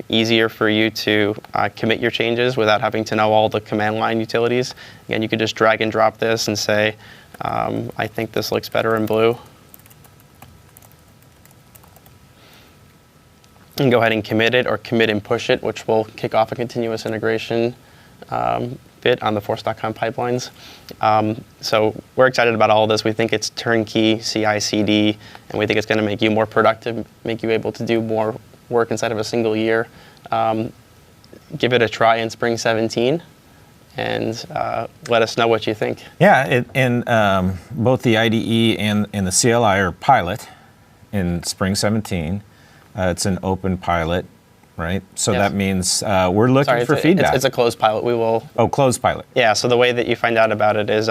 easier for you to commit your changes without having to know all the command line utilities. Again, you could just drag and drop this and say, I think this looks better in blue. And go ahead and commit it, or commit and push it, which will kick off a continuous integration bit on the force.com pipelines. So we're excited about all of this. We think it's turnkey CI/CD, and we think it's going to make you more productive, make you able to do more work inside of a single year. Give it a try in Spring 17, and let us know what you think. Yeah, both the IDE and the CLI are pilot in Spring 17. It's an open pilot, right? So Yes. that means we're looking for feedback. It's a closed pilot. We will. Oh, closed pilot. Yeah. So the way that you find out about it is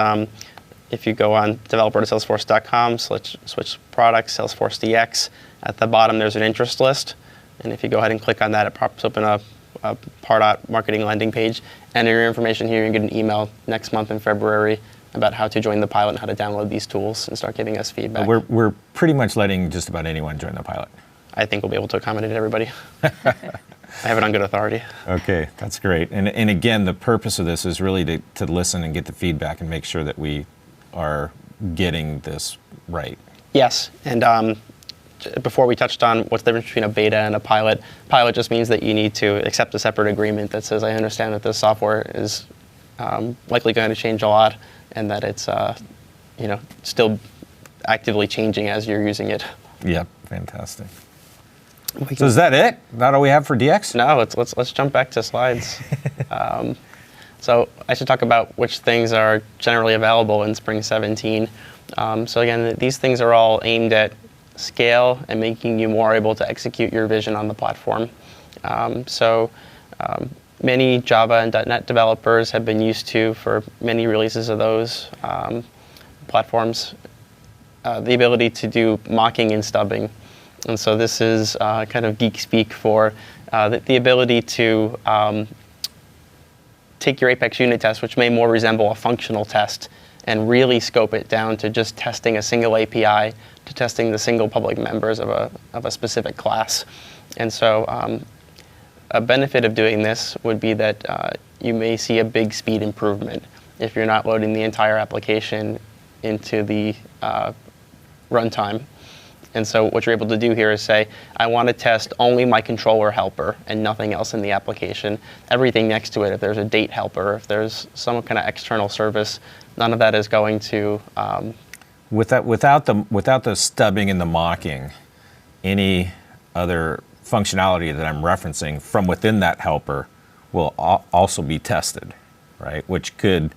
if you go on developer.salesforce.com, switch products, Salesforce DX. At the bottom, there's an interest list. And if you go ahead and click on that, it pops up in a Pardot marketing landing page. Enter your information here and get an email next month in February about how to join the pilot and how to download these tools and start giving us feedback. We're pretty much letting just about anyone join the pilot. I think we'll be able to accommodate everybody. I have it on good authority. Okay, that's great. And again, the purpose of this is really to listen and get the feedback and make sure that we are getting this right. Yes, and before we touched on what's the difference between a beta and a pilot. Pilot just means that you need to accept a separate agreement that says, I understand that this software is likely going to change a lot, and that it's still actively changing as you're using it. Yep, fantastic. So is that it? Is that all we have for DX? No, let's jump back to slides. So I should talk about which things are generally available in Spring 17. So again, these things are all aimed at scale and making you more able to execute your vision on the platform. Many Java and .NET developers have been used to, for many releases of those platforms, the ability to do mocking and stubbing. And so this is kind of geek speak for the ability to take your Apex unit test, which may more resemble a functional test, and really scope it down to just testing a single API, to testing the single public members of a specific class. And so a benefit of doing this would be that you may see a big speed improvement if you're not loading the entire application into the runtime. And so what you're able to do here is say, I want to test only my controller helper and nothing else in the application. Everything next to it, if there's a date helper, if there's some kind of external service, none of that is going to... Without the stubbing and the mocking, any other functionality that I'm referencing from within that helper will also be tested, right? Which could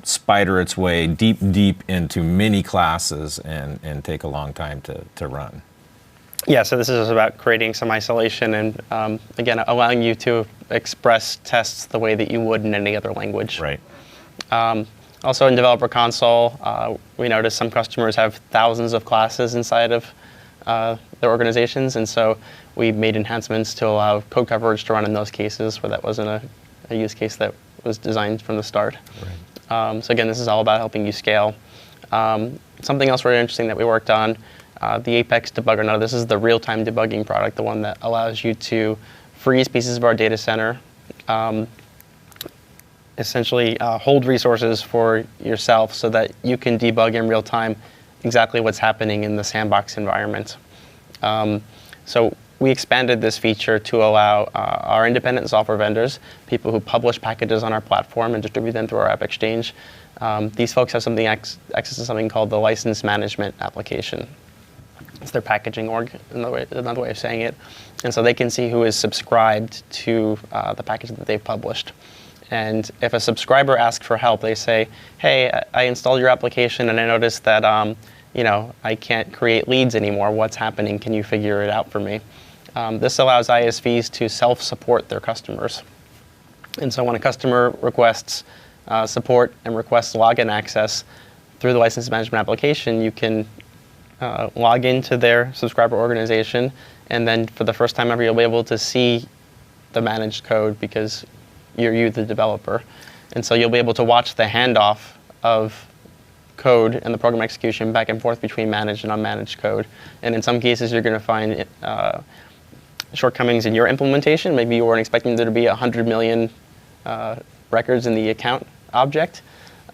spider its way deep into many classes and take a long time to run. Yeah, so this is about creating some isolation and, again, allowing you to express tests the way that you would in any other language. Right. Also in Developer Console, we noticed some customers have thousands of classes inside of their organizations, and so we made enhancements to allow code coverage to run in those cases where that wasn't a use case that was designed from the start. Right. So again, this is all about helping you scale. Something else really interesting that we worked on, the Apex debugger. Now this is the real-time debugging product, the one that allows you to freeze pieces of our data center, essentially hold resources for yourself so that you can debug in real time exactly what's happening in the sandbox environment. So we expanded this feature to allow our independent software vendors, people who publish packages on our platform and distribute them through our App Exchange. These folks have access to something called the license management application. It's their packaging org, another way of saying it. And so they can see who is subscribed to the package that they've published. And if a subscriber asks for help, they say, hey, I installed your application and I noticed that I can't create leads anymore. What's happening? Can you figure it out for me? This allows ISVs to self-support their customers. And so when a customer requests support and requests login access through the license management application, you can log into their subscriber organization, and then for the first time ever, you'll be able to see the managed code because you're you, the developer. And so you'll be able to watch the handoff of code and the program execution back and forth between managed and unmanaged code. And in some cases, you're going to find shortcomings in your implementation. Maybe you weren't expecting there to be 100 million records in the account object.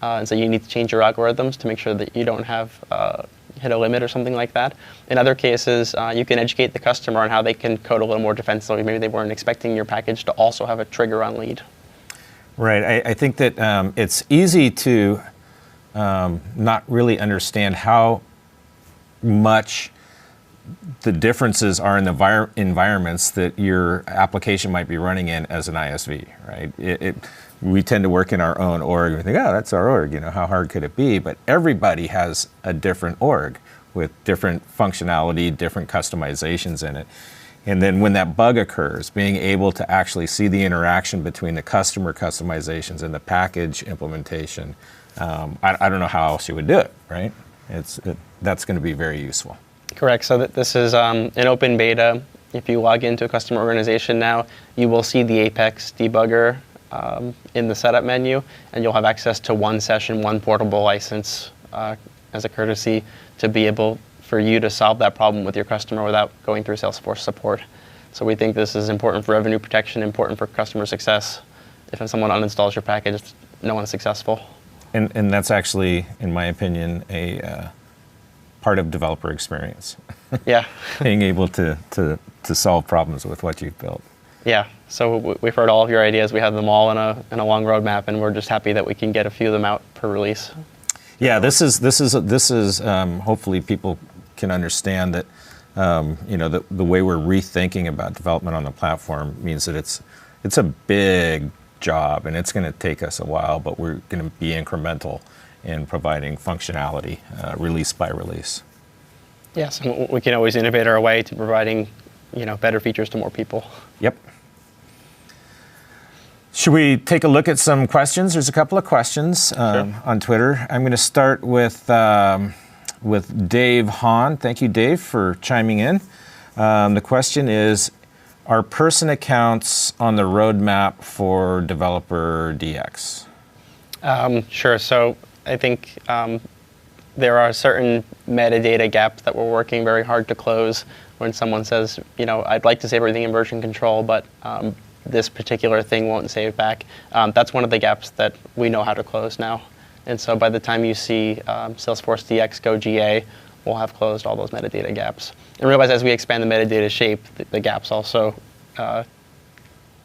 And so you need to change your algorithms to make sure that you don't have hit a limit or something like that. In other cases, you can educate the customer on how they can code a little more defensively. Maybe they weren't expecting your package to also have a trigger on lead. Right. I think that it's easy to not really understand how much the differences are in the environments that your application might be running in as an ISV, right? We tend to work in our own org. We think, oh, that's our org, how hard could it be? But everybody has a different org with different functionality, different customizations in it. And then when that bug occurs, being able to actually see the interaction between the customer customizations and the package implementation, I don't know how else you would do it, right? That's going to be very useful. Correct. So this is an open beta. If you log into a customer organization now, you will see the Apex debugger in the setup menu, and you'll have access to one session, one portable license as a courtesy to be able for you to solve that problem with your customer without going through Salesforce support. So we think this is important for revenue protection, important for customer success. If someone uninstalls your package, no one's successful. And that's actually, in my opinion, a part of developer experience. Yeah. Being able to solve problems with what you've built. Yeah. So we've heard all of your ideas. We have them all in a long roadmap, and we're just happy that we can get a few of them out per release. Yeah. This is hopefully people can understand that the way we're rethinking about development on the platform means that it's a big job, and it's going to take us a while, but we're going to be incremental in providing functionality release by release. Yes, and we can always innovate our way to providing better features to more people. Yep. Should we take a look at some questions? There's a couple of questions on Twitter. I'm going to start with Dave Hahn. Thank you, Dave, for chiming in. The question is, are person accounts on the roadmap for Developer DX? Sure. So I think there are certain metadata gaps that we're working very hard to close. When someone says, I'd like to save everything in version control, but this particular thing won't save back. That's one of the gaps that we know how to close now. And so by the time you see Salesforce DX go GA, we'll have closed all those metadata gaps. And realize as we expand the metadata shape, the gaps also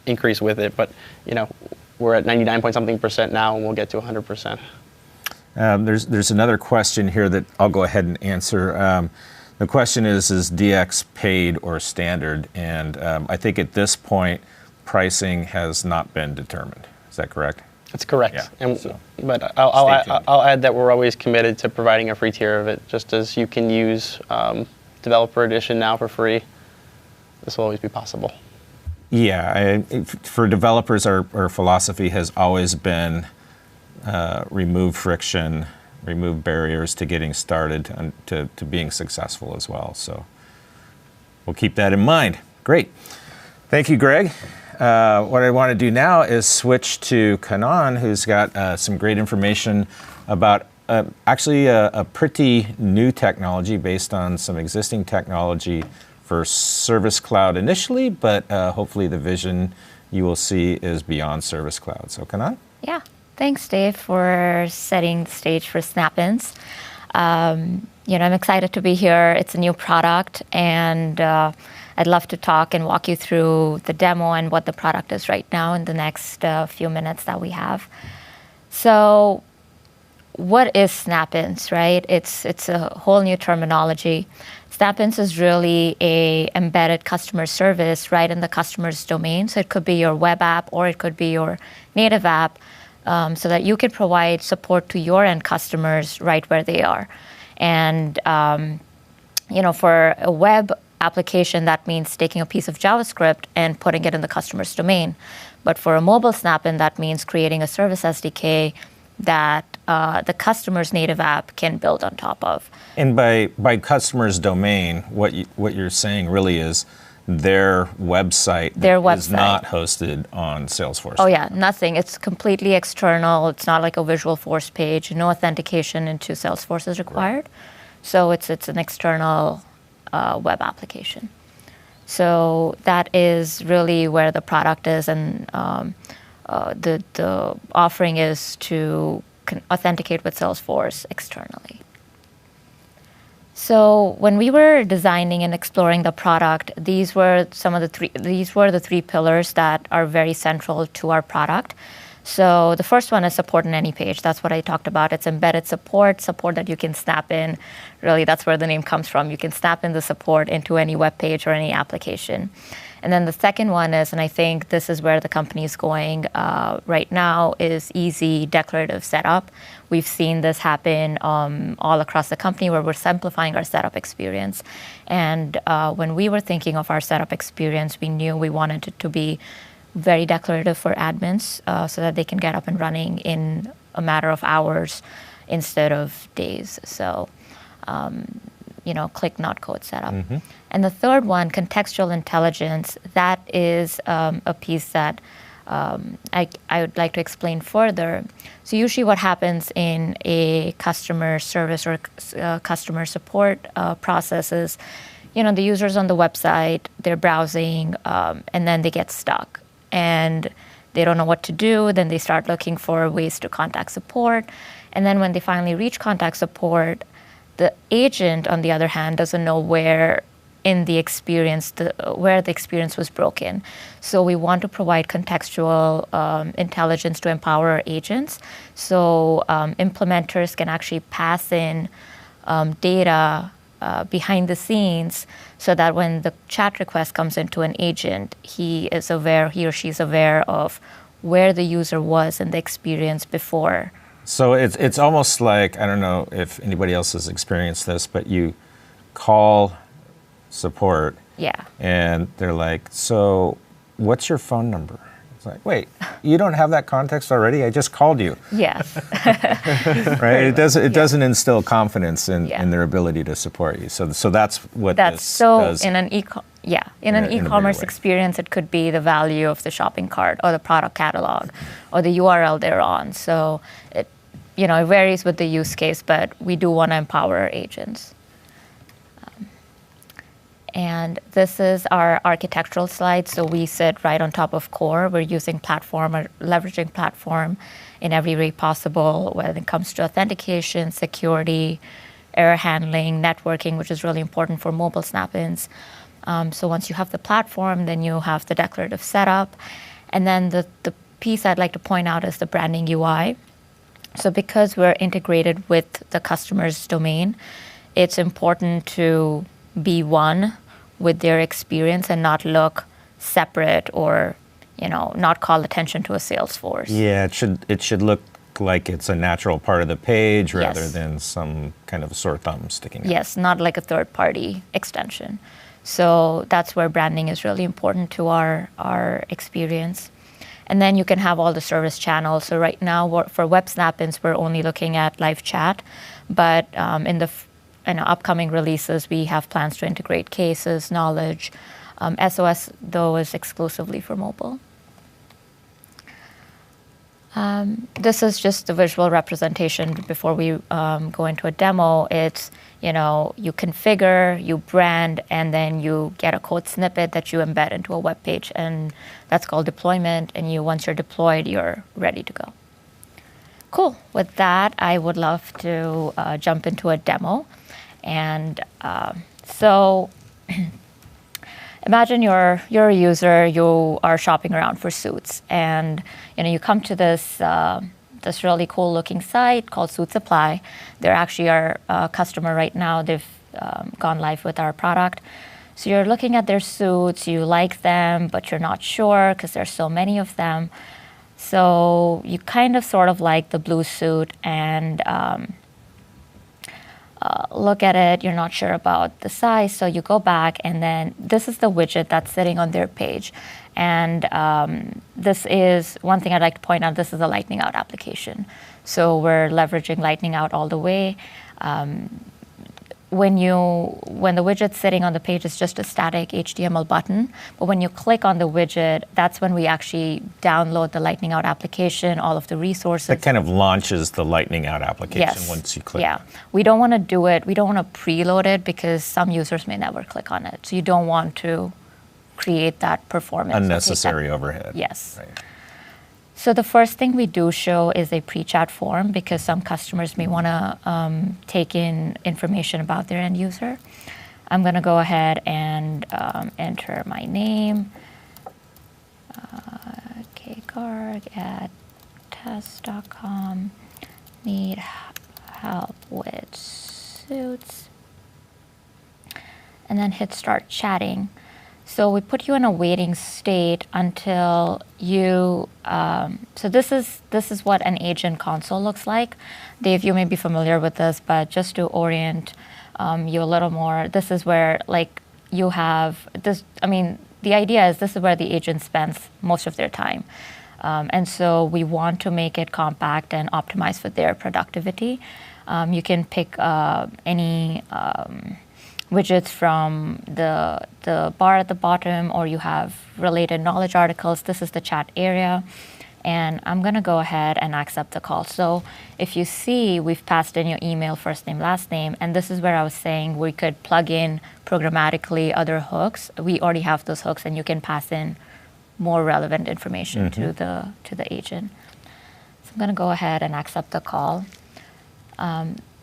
increase with it. But we're at 99-point-something% now, and we'll get to 100%. There's another question here that I'll go ahead and answer. The question is DX paid or standard? And I think at this point, pricing has not been determined. Is that correct? That's correct. Yeah, but I'll add that we're always committed to providing a free tier of it, just as you can use Developer Edition now for free. This will always be possible. Yeah, for developers, our philosophy has always been remove friction, remove barriers to getting started, to being successful as well. So we'll keep that in mind. Great. Thank you, Greg. What I want to do now is switch to Kanan, who's got some great information about actually a pretty new technology based on some existing technology for Service Cloud initially, but hopefully the vision you will see is beyond Service Cloud. So Kanan? Yeah. Thanks, Dave, for setting the stage for Snap-ins. I'm excited to be here. It's a new product, and I'd love to talk and walk you through the demo and what the product is right now in the next few minutes that we have. So what is Snap-ins, right? It's a whole new terminology. Snap-ins is really a embedded customer service right in the customer's domain. So it could be your web app or it could be your native app, so that you can provide support to your end customers right where they are. And for a web application, that means taking a piece of JavaScript and putting it in the customer's domain. But for a mobile snap-in, that means creating a service SDK that the customer's native app can build on top of. And by customer's domain, what you're saying really is their website is not hosted on Salesforce. Oh yeah, nothing. It's completely external. It's not like a Visual Force page. No authentication into Salesforce is required. Right. So it's an external web application. So that is really where the product is, and the offering is to authenticate with Salesforce externally. So when we were designing and exploring the product, these were the three pillars that are very central to our product. So the first one is support on any page. That's what I talked about. It's embedded support that you can snap in. Really, that's where the name comes from. You can snap in the support into any web page or any application. And then the second one is, and I think this is where the company is going right now, is easy declarative setup. We've seen this happen all across the company where we're simplifying our setup experience. And when we were thinking of our setup experience, we knew we wanted it to be very declarative for admins so that they can get up and running in a matter of hours instead of days. So, click not code setup. Mm-hmm. And the third one, contextual intelligence, that is a piece that I would like to explain further. So usually what happens in a customer service or customer support process is, the user's on the website, they're browsing, and then they get stuck. And they don't know what to do. Then they start looking for ways to contact support. And then when they finally reach contact support, the agent, on the other hand, doesn't know where in the experience, where the experience was broken. So we want to provide contextual intelligence to empower our agents. So implementers can actually pass in data behind the scenes so that when the chat request comes into an agent, he or she is aware of where the user was in the experience before. So it's almost like, I don't know if anybody else has experienced this, but you call support. Yeah. And they're like, so what's your phone number? It's like, wait, you don't have that context already? I just called you. Yes. Right? It doesn't instill confidence in their ability to support you. So that's what this does. In an e-commerce experience, it could be the value of the shopping cart or the product catalog or the URL they're on. So it varies with the use case, but we do want to empower our agents. And this is our architectural slide. So we sit right on top of core. We're using platform or leveraging platform in every way possible when it comes to authentication, security, error handling, networking, which is really important for mobile snap-ins. So once you have the platform, then you have the declarative setup. And then the piece I'd like to point out is the branding UI. So because we're integrated with the customer's domain, it's important to be one with their experience and not look separate or, not call attention to a Salesforce. Yeah, it should look like it's a natural part of the page rather than some kind of a sore thumb sticking out. Yes, not like a third-party extension. So that's where branding is really important to our experience. And then you can have all the service channels. So right now, for web snap-ins, we're only looking at live chat, but in the upcoming releases, we have plans to integrate cases, knowledge. SOS, though, is exclusively for mobile. This is just a visual representation before we go into a demo. It's, you configure, you brand, and then you get a code snippet that you embed into a web page, and that's called deployment. And once you're deployed, you're ready to go. Cool. With that, I would love to jump into a demo. And so imagine you're a user, you are shopping around for suits, and you come to this really cool looking site called Suit Supply. They're actually our customer right now. They've gone live with our product. So you're looking at their suits, you like them, but you're not sure because there's so many of them. So you kind of sort of like the blue suit, and look at it, you're not sure about the size, so you go back, and then this is the widget that's sitting on their page. And this is one thing I'd like to point out. This is a Lightning Out application. So we're leveraging Lightning Out all the way. When the widget's sitting on the page, it's just a static HTML button. But when you click on the widget, that's when we actually download the Lightning Out application, all of the resources. That kind of launches the Lightning Out application Yes. once you click. Yeah. We don't want to do it, we don't want to preload it because some users may never click on it. So you don't want to create that performance. Unnecessary overhead. Yes. Right. So the first thing we do show is a pre-chat form because some customers may want to take in information about their end user. I'm going to go ahead and enter my name, kgarg@test.com, need help with suits, and then hit start chatting. So we put you in a waiting state until you, so this is what an agent console looks like. Dave, you may be familiar with this, but just to orient you a little more, this is where like you have this, the idea is this is where the agent spends most of their time. And so we want to make it compact and optimized for their productivity. You can pick any widgets from the bar at the bottom, or you have related knowledge articles. This is the chat area. And I'm going to go ahead and accept the call. So if you see, we've passed in your email, first name, last name. And this is where I was saying we could plug in programmatically other hooks. We already have those hooks, and you can pass in more relevant information to the agent. So I'm going to go ahead and accept the call.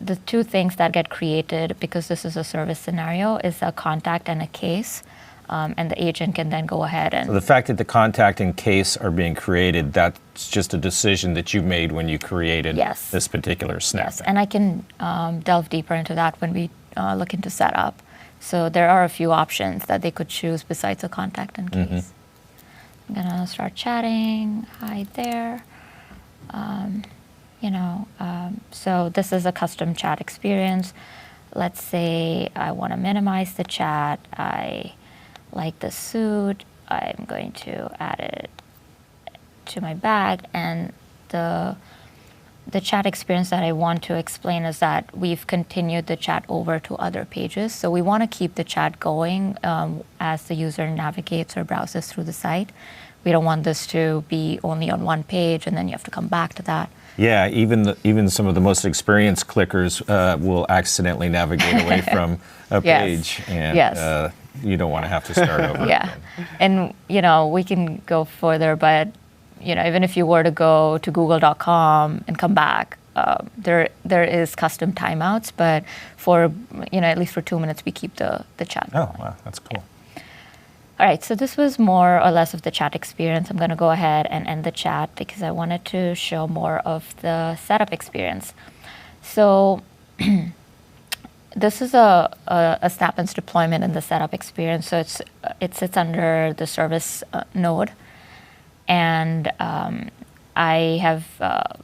The two things that get created, because this is a service scenario, is a contact and a case. And the agent can then go ahead and... So the fact that the contact and case are being created, that's just a decision that you made when you created this particular snap. Yes, and I can delve deeper into that when we look into setup. So there are a few options that they could choose besides the contact and case. I'm gonna start chatting. Hi there. So this is a custom chat experience. Let's say I want to minimize the chat. I like the suit. I'm going to add it to my bag. And the chat experience that I want to explain is that we've continued the chat over to other pages. So we want to keep the chat going as the user navigates or browses through the site. We don't want this to be only on one page and then you have to come back to that. Yeah, even some of the most experienced clickers will accidentally navigate away from a page, and you don't want to have to start over. Yeah, and we can go further, but even if you were to go to google.com and come back, there is custom timeouts, but for at least for 2 minutes we keep the chat going. Oh, wow, that's cool. All right, so this was more or less of the chat experience. I'm going to go ahead and end the chat because I wanted to show more of the setup experience. So this is a Snap-in's deployment in the setup experience. So it sits under the service node. And I have a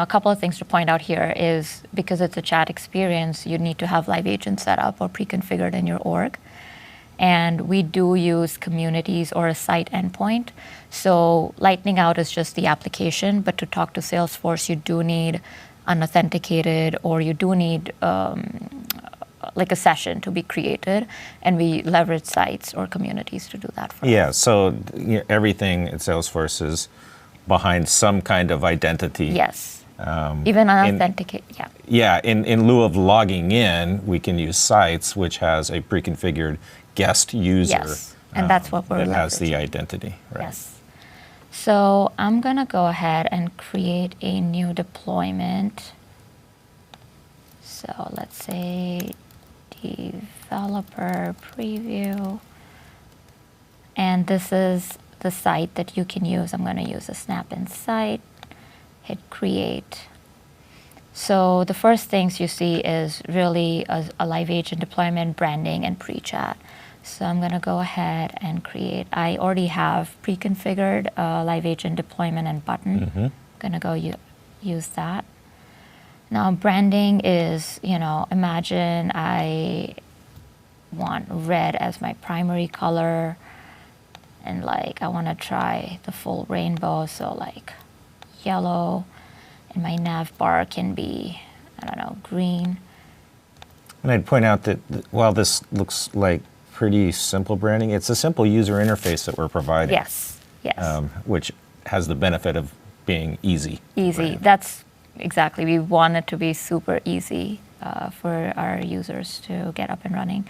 couple of things to point out here is because it's a chat experience, you need to have live agent set up or pre-configured in your org. And we do use communities or a site endpoint. So Lightning Out is just the application, but to talk to Salesforce, you do need unauthenticated, or you do need like a session to be created. And we leverage sites or communities to do that for us. Yeah, so everything at Salesforce is behind some kind of identity. Yes. Even unauthenticate, Yeah, in lieu of logging in, we can use sites, which has a pre-configured guest user. Yes, and that's what we're that leveraging. has the identity, right? Yes. So I'm going to go ahead and create a new deployment. So let's say developer preview. And this is the site that you can use. I'm going to use a Snap-in site. Hit create. So the first things you see is really a live agent deployment, branding, and pre-chat. So I'm going to go ahead and create. I already have pre-configured live agent deployment and button. I'm going to go use that. Now, branding is, imagine I want red as my primary color, and I want to try the full rainbow, so yellow, and my nav bar can be, I don't know, green. And I'd point out that while this looks like pretty simple branding, it's a simple user interface that we're providing. Yes, yes. Which has the benefit of being easy. Easy. Right? That's exactly. We want it to be super easy for our users to get up and running.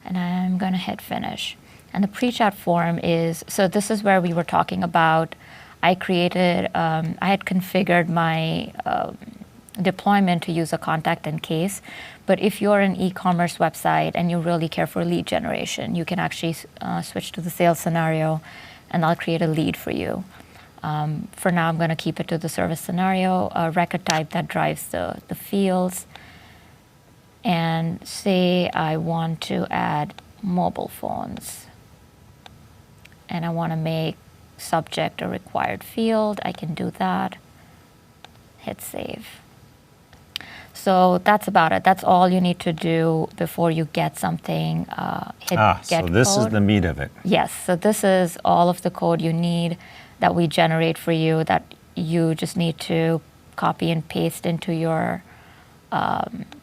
And I'm going to hit finish. And the pre-chat form is, so this is where we were talking about, I had configured my deployment to use a contact in case. But if you're an e-commerce website and you really care for lead generation, you can actually switch to the sales scenario, and I'll create a lead for you. For now, I'm going to keep it to the service scenario, a record type that drives the fields. And say I want to add mobile phones. And I want to make subject a required field. I can do that. Hit save. So that's about it. That's all you need to do before you get something. Hit get so this code. is the meat of it. Yes, so this is all of the code you need that we generate for you, that you just need to copy and paste into your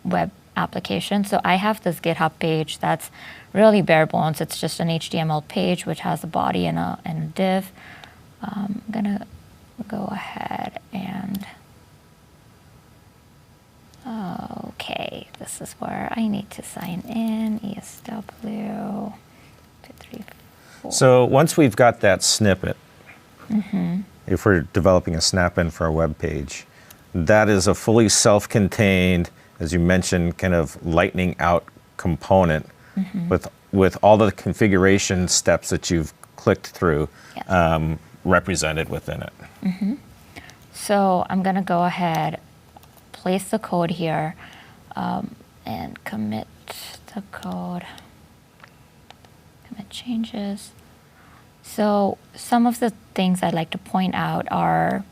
web application. So I have this GitHub page that's really bare bones. It's just an HTML page which has a body and a div. I'm gonna go ahead and okay, this is where I need to sign in. ESW 234. So once we've got that snippet, if we're developing a snap-in for a web page, that is a fully self-contained, as you mentioned, kind of lightning out component with all the configuration steps that you've clicked through represented within it. So I'm going to go ahead, place the code here, and commit the code. Commit changes. So some of the things I'd like to point out are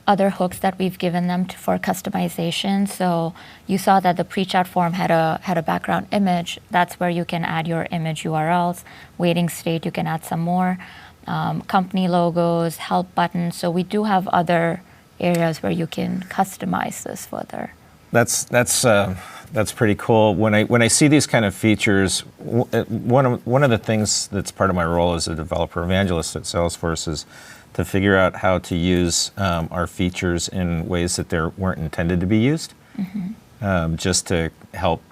other hooks that we've given them for customization. So you saw that the pre-chat form had a background image. That's where you can add your image URLs. Waiting state, you can add some more. Company logos, help buttons. So we do have other areas where you can customize this further. That's pretty cool. When I see these kind of features, one of the things that's part of my role as a developer evangelist at Salesforce is to figure out how to use our features in ways that they weren't intended to be used, just to help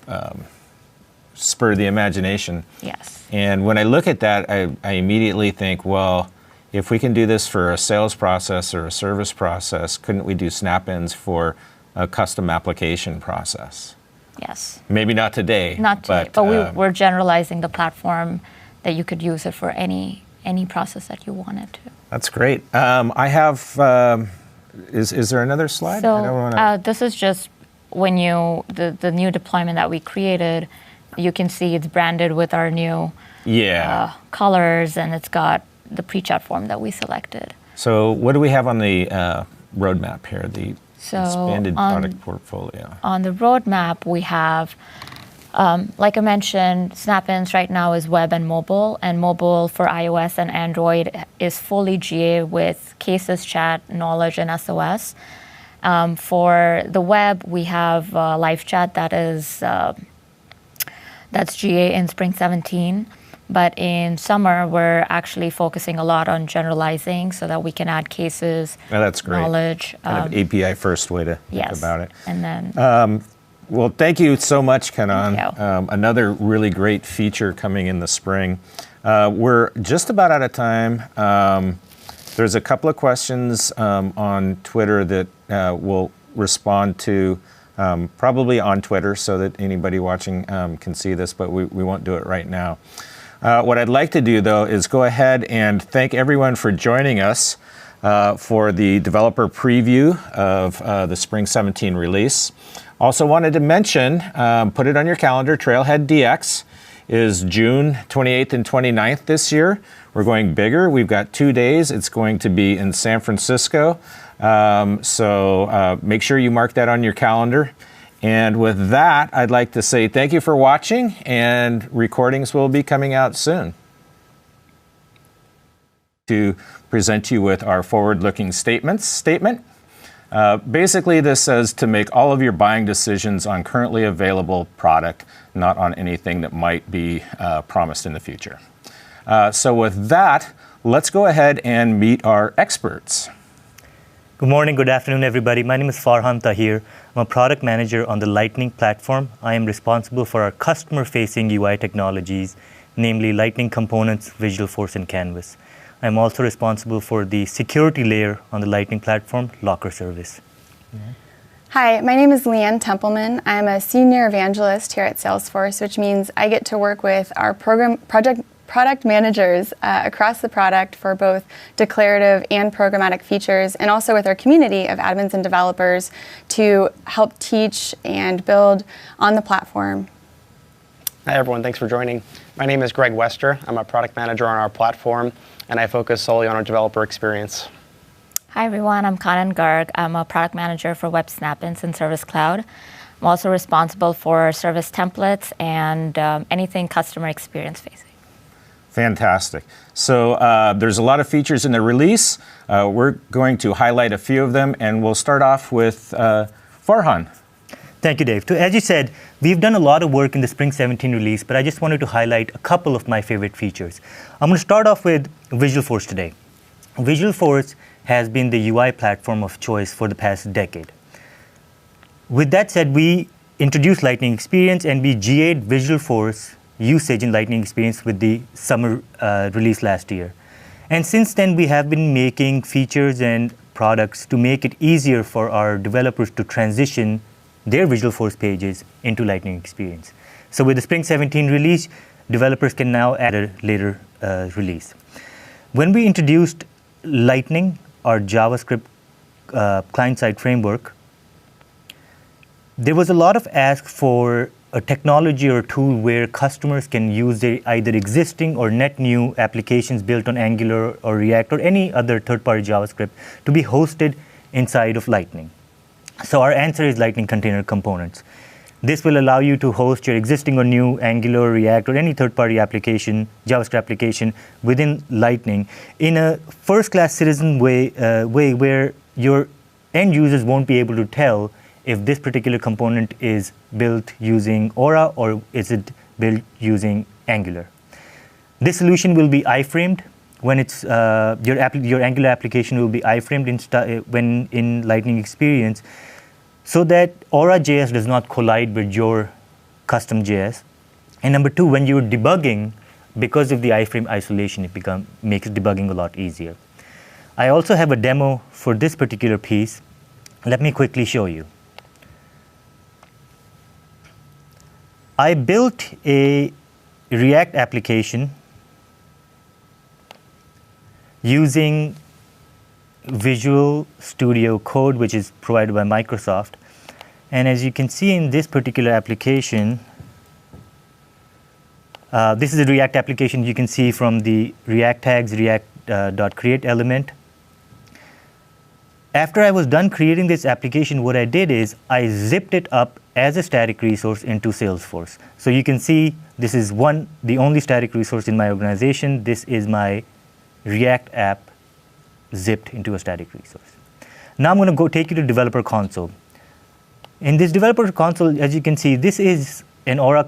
spur the imagination. Yes. And when I look at that, I immediately think, well, if we can do this for a sales process or a service process, couldn't we do snap-ins for a custom application process? Yes. Maybe not today. Not today, but we're generalizing the platform that you could use it for any process that you wanted to. That's great. I have, is there another slide? So I don't wanna... this is just when the new deployment that we created, you can see it's branded with our new colors, and it's got the pre-chat form that we selected. So what do we have on the roadmap here, the expanded product portfolio? On the roadmap, we have, like I mentioned, Snap-ins right now is web and mobile for iOS and Android is fully GA with cases, chat, knowledge, and SOS. For the web, we have live chat that's GA in Spring 17. But in summer, we're actually focusing a lot on generalizing so that we can add cases, that's great. Knowledge. Kind of API first way to think about it. And then, well, thank you so much, Kanan. Thank you. Another really great feature coming in the spring. We're just about out of time. There's a couple of questions on Twitter that we'll respond to probably on Twitter so that anybody watching can see this, but we won't do it right now. What I'd like to do, though, is go ahead and thank everyone for joining us for the developer preview of the Spring 17 release. Also wanted to mention, put it on your calendar, Trailhead DX is June 28th and 29th this year. We're going bigger. We've got 2 days. It's going to be in San Francisco. So make sure you mark that on your calendar. And with that, I'd like to say thank you for watching, and recordings will be coming out soon. To present you with our forward-looking statement. Basically, this says to make all of your buying decisions on currently available product, not on anything that might be promised in the future. So with that, let's go ahead and meet our experts. Good morning, good afternoon, everybody. My name is Farhan Tahir. I'm a product manager on the Lightning platform. I am responsible for our customer-facing UI technologies, namely Lightning Components, Visualforce, and Canvas. I'm also responsible for the security layer on the Lightning platform, Locker Service. Hi, my name is Leanne Templeman. I'm a senior evangelist here at Salesforce, which means I get to work with our product managers across the product for both declarative and programmatic features, and also with our community of admins and developers to help teach and build on the platform. Hi everyone, thanks for joining. My name is Greg Wester. I'm a product manager on our platform, and I focus solely on our developer experience. Hi everyone, I'm Kanan Garg. I'm a product manager for Web Snap-ins and Service Cloud. I'm also responsible for service templates and anything customer experience facing. Fantastic. So there's a lot of features in the release. We're going to highlight a few of them, and we'll start off with Farhan. Thank you, Dave. As you said, we've done a lot of work in the Spring 17 release, but I just wanted to highlight a couple of my favorite features. I'm going to start off with Visualforce today. Visualforce has been the UI platform of choice for the past decade. With that said, we introduced Lightning Experience, and we GA'd Visualforce usage in Lightning Experience with the summer release last year. And since then, we have been making features and products to make it easier for our developers to transition their Visualforce pages into Lightning Experience. So with the Spring 17 release, developers can now add a later release. When we introduced Lightning, our JavaScript client-side framework, there was a lot of ask for a technology or tool where customers can use their either existing or net new applications built on Angular or React or any other third-party JavaScript to be hosted inside of Lightning. So our answer is Lightning Container Components. This will allow you to host your existing or new Angular, React, or any third-party application, JavaScript application within Lightning in a first-class citizen way where your end users won't be able to tell if this particular component is built using Aura or is it built using Angular. This solution will be iframed when it's your Angular application will be iframed when in Lightning Experience, so that Aura.js does not collide with your custom JS. And number two, when you're debugging, because of the iframe isolation, it makes debugging a lot easier. I also have a demo for this particular piece. Let me quickly show you. I built a React application using Visual Studio Code, which is provided by Microsoft. And as you can see in this particular application, this is a React application you can see from the React tags, React.create element. After I was done creating this application, what I did is I zipped it up as a static resource into Salesforce. So you can see this is the only static resource in my organization. This is my React app zipped into a static resource. Now I'm going to take you to Developer Console. In this Developer Console, as you can see, this is an Aura.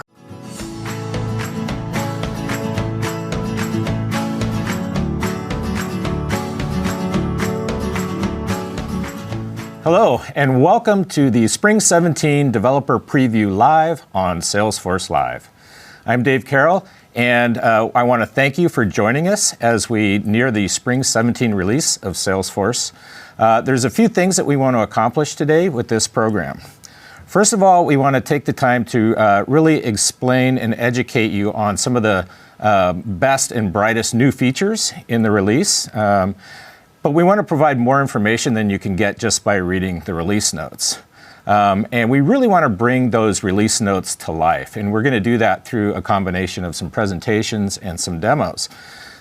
Hello, and welcome to the Spring 17 Developer Preview Live on Salesforce Live. I'm Dave Carroll, and I want to thank you for joining us as we near the Spring 17 release of Salesforce. There's a few things that we want to accomplish today with this program. First of all, we want to take the time to really explain and educate you on some of the best and brightest new features in the release. But we want to provide more information than you can get just by reading the release notes. And we really want to bring those release notes to life. And we're going to do that through a combination of some presentations and some demos.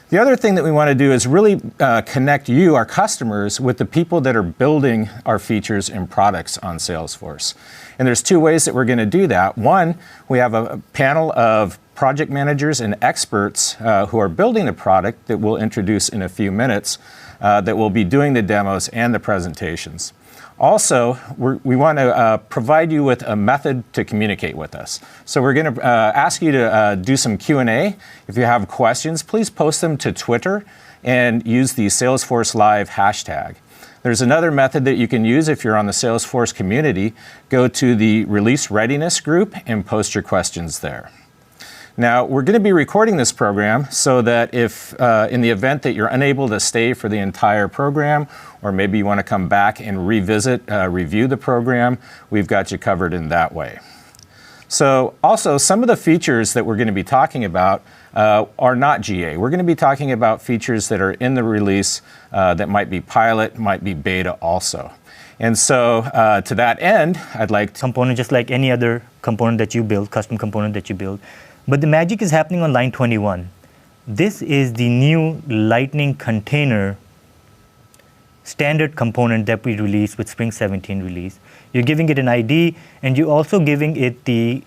The other thing that we want to do is really connect you, our customers, with the people that are building our features and products on Salesforce. And there's two ways that we're going to do that. One, we have a panel of project managers and experts who are building the product that we'll introduce in a few minutes that will be doing the demos and the presentations. Also, we want to provide you with a method to communicate with us. So we're going to ask you to do some Q&A. If you have questions, please post them to Twitter and use the Salesforce Live hashtag. There's another method that you can use if you're on the Salesforce community. Go to the Release Readiness group and post your questions there. Now, we're going to be recording this program so that if, in the event that you're unable to stay for the entire program, or maybe you want to come back and revisit, review the program, we've got you covered in that way. So also, some of the features that we're going to be talking about are not GA. We're going to be talking about features that are in the release that might be pilot, might be beta also. And so to that end, I'd like to... Component just like any other component that you build, custom component that you build. But the magic is happening on line 21. This is the new Lightning container standard component that we released with Spring 17 release. You're giving it an ID, and you're also giving it the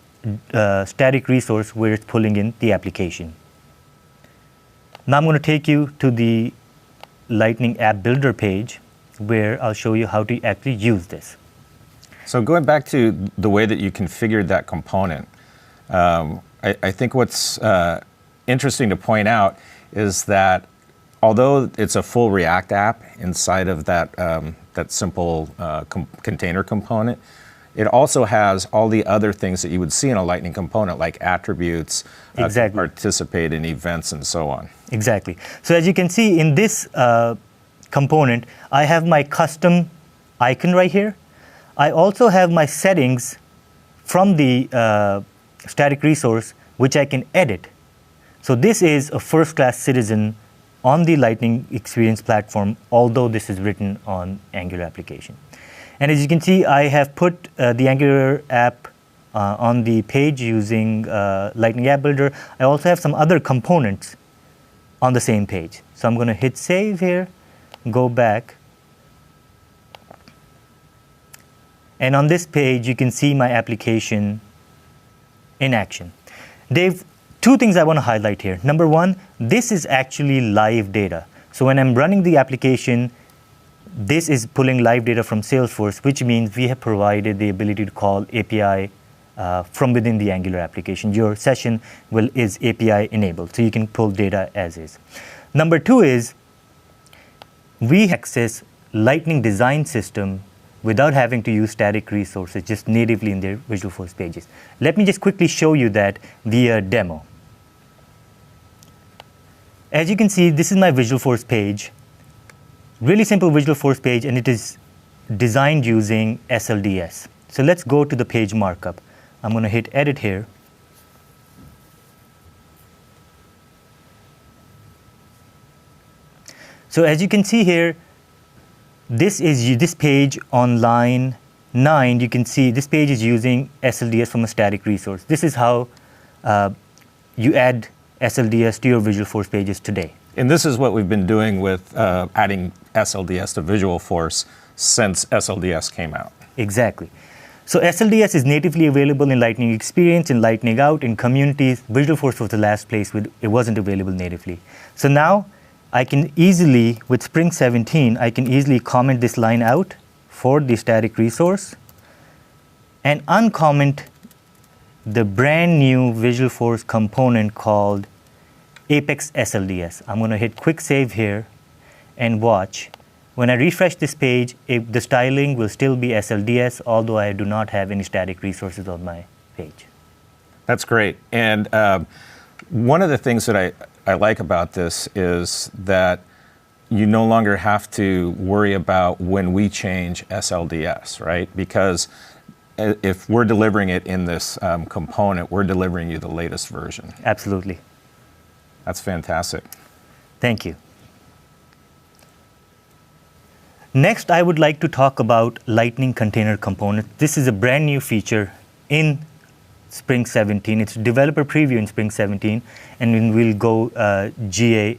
static resource where it's pulling in the application. Now I'm going to take you to the Lightning App Builder page, where I'll show you how to actually use this. So going back to the way that you configured that component, I think what's interesting to point out is that although it's a full React app inside of that, that simple container component, it also has all the other things that you would see in a Lightning component, like attributes, exactly. Participate in events, and so on. Exactly. So as you can see in this component, I have my custom icon right here. I also have my settings from the static resource, which I can edit. So this is a first-class citizen on the Lightning Experience platform, although this is written on Angular application. And as you can see, I have put the Angular app on the page using Lightning App Builder. I also have some other components on the same page. So I'm going to hit save here, go back. And on this page, you can see my application in action. Dave, two things I want to highlight here. Number one, this is actually live data. So when I'm running the application, this is pulling live data from Salesforce, which means we have provided the ability to call API from within the Angular application. Your session is API enabled, so you can pull data as is. Number two is we access Lightning design system without having to use static resources, just natively in their Visualforce pages. Let me just quickly show you that via demo. As you can see, this is my Visualforce page. Really simple Visualforce page, and it is designed using SLDS. So let's go to the page markup. I'm going to hit edit here. So as you can see here, this page on line 9, you can see this page is using SLDS from a static resource. This is how you add SLDS to your Visualforce pages today. And this is what we've been doing with adding SLDS to Visualforce since SLDS came out. Exactly. So SLDS is natively available in Lightning Experience, in Lightning Out, in communities. Visualforce was the last place where it wasn't available natively. So now I can easily, with Spring 17, I can easily comment this line out for the static resource and uncomment the brand new Visualforce component called Apex SLDS. I'm going to hit quick save here and watch. When I refresh this page, the styling will still be SLDS, although I do not have any static resources on my page. That's great. And one of the things that I like about this is that you no longer have to worry about when we change SLDS, right? Because if we're delivering it in this component, we're delivering you the latest version. Absolutely. That's fantastic. Thank you. Next, I would like to talk about Lightning Container Component. This is a brand new feature in Spring 17. It's developer preview in Spring 17, and we'll go GA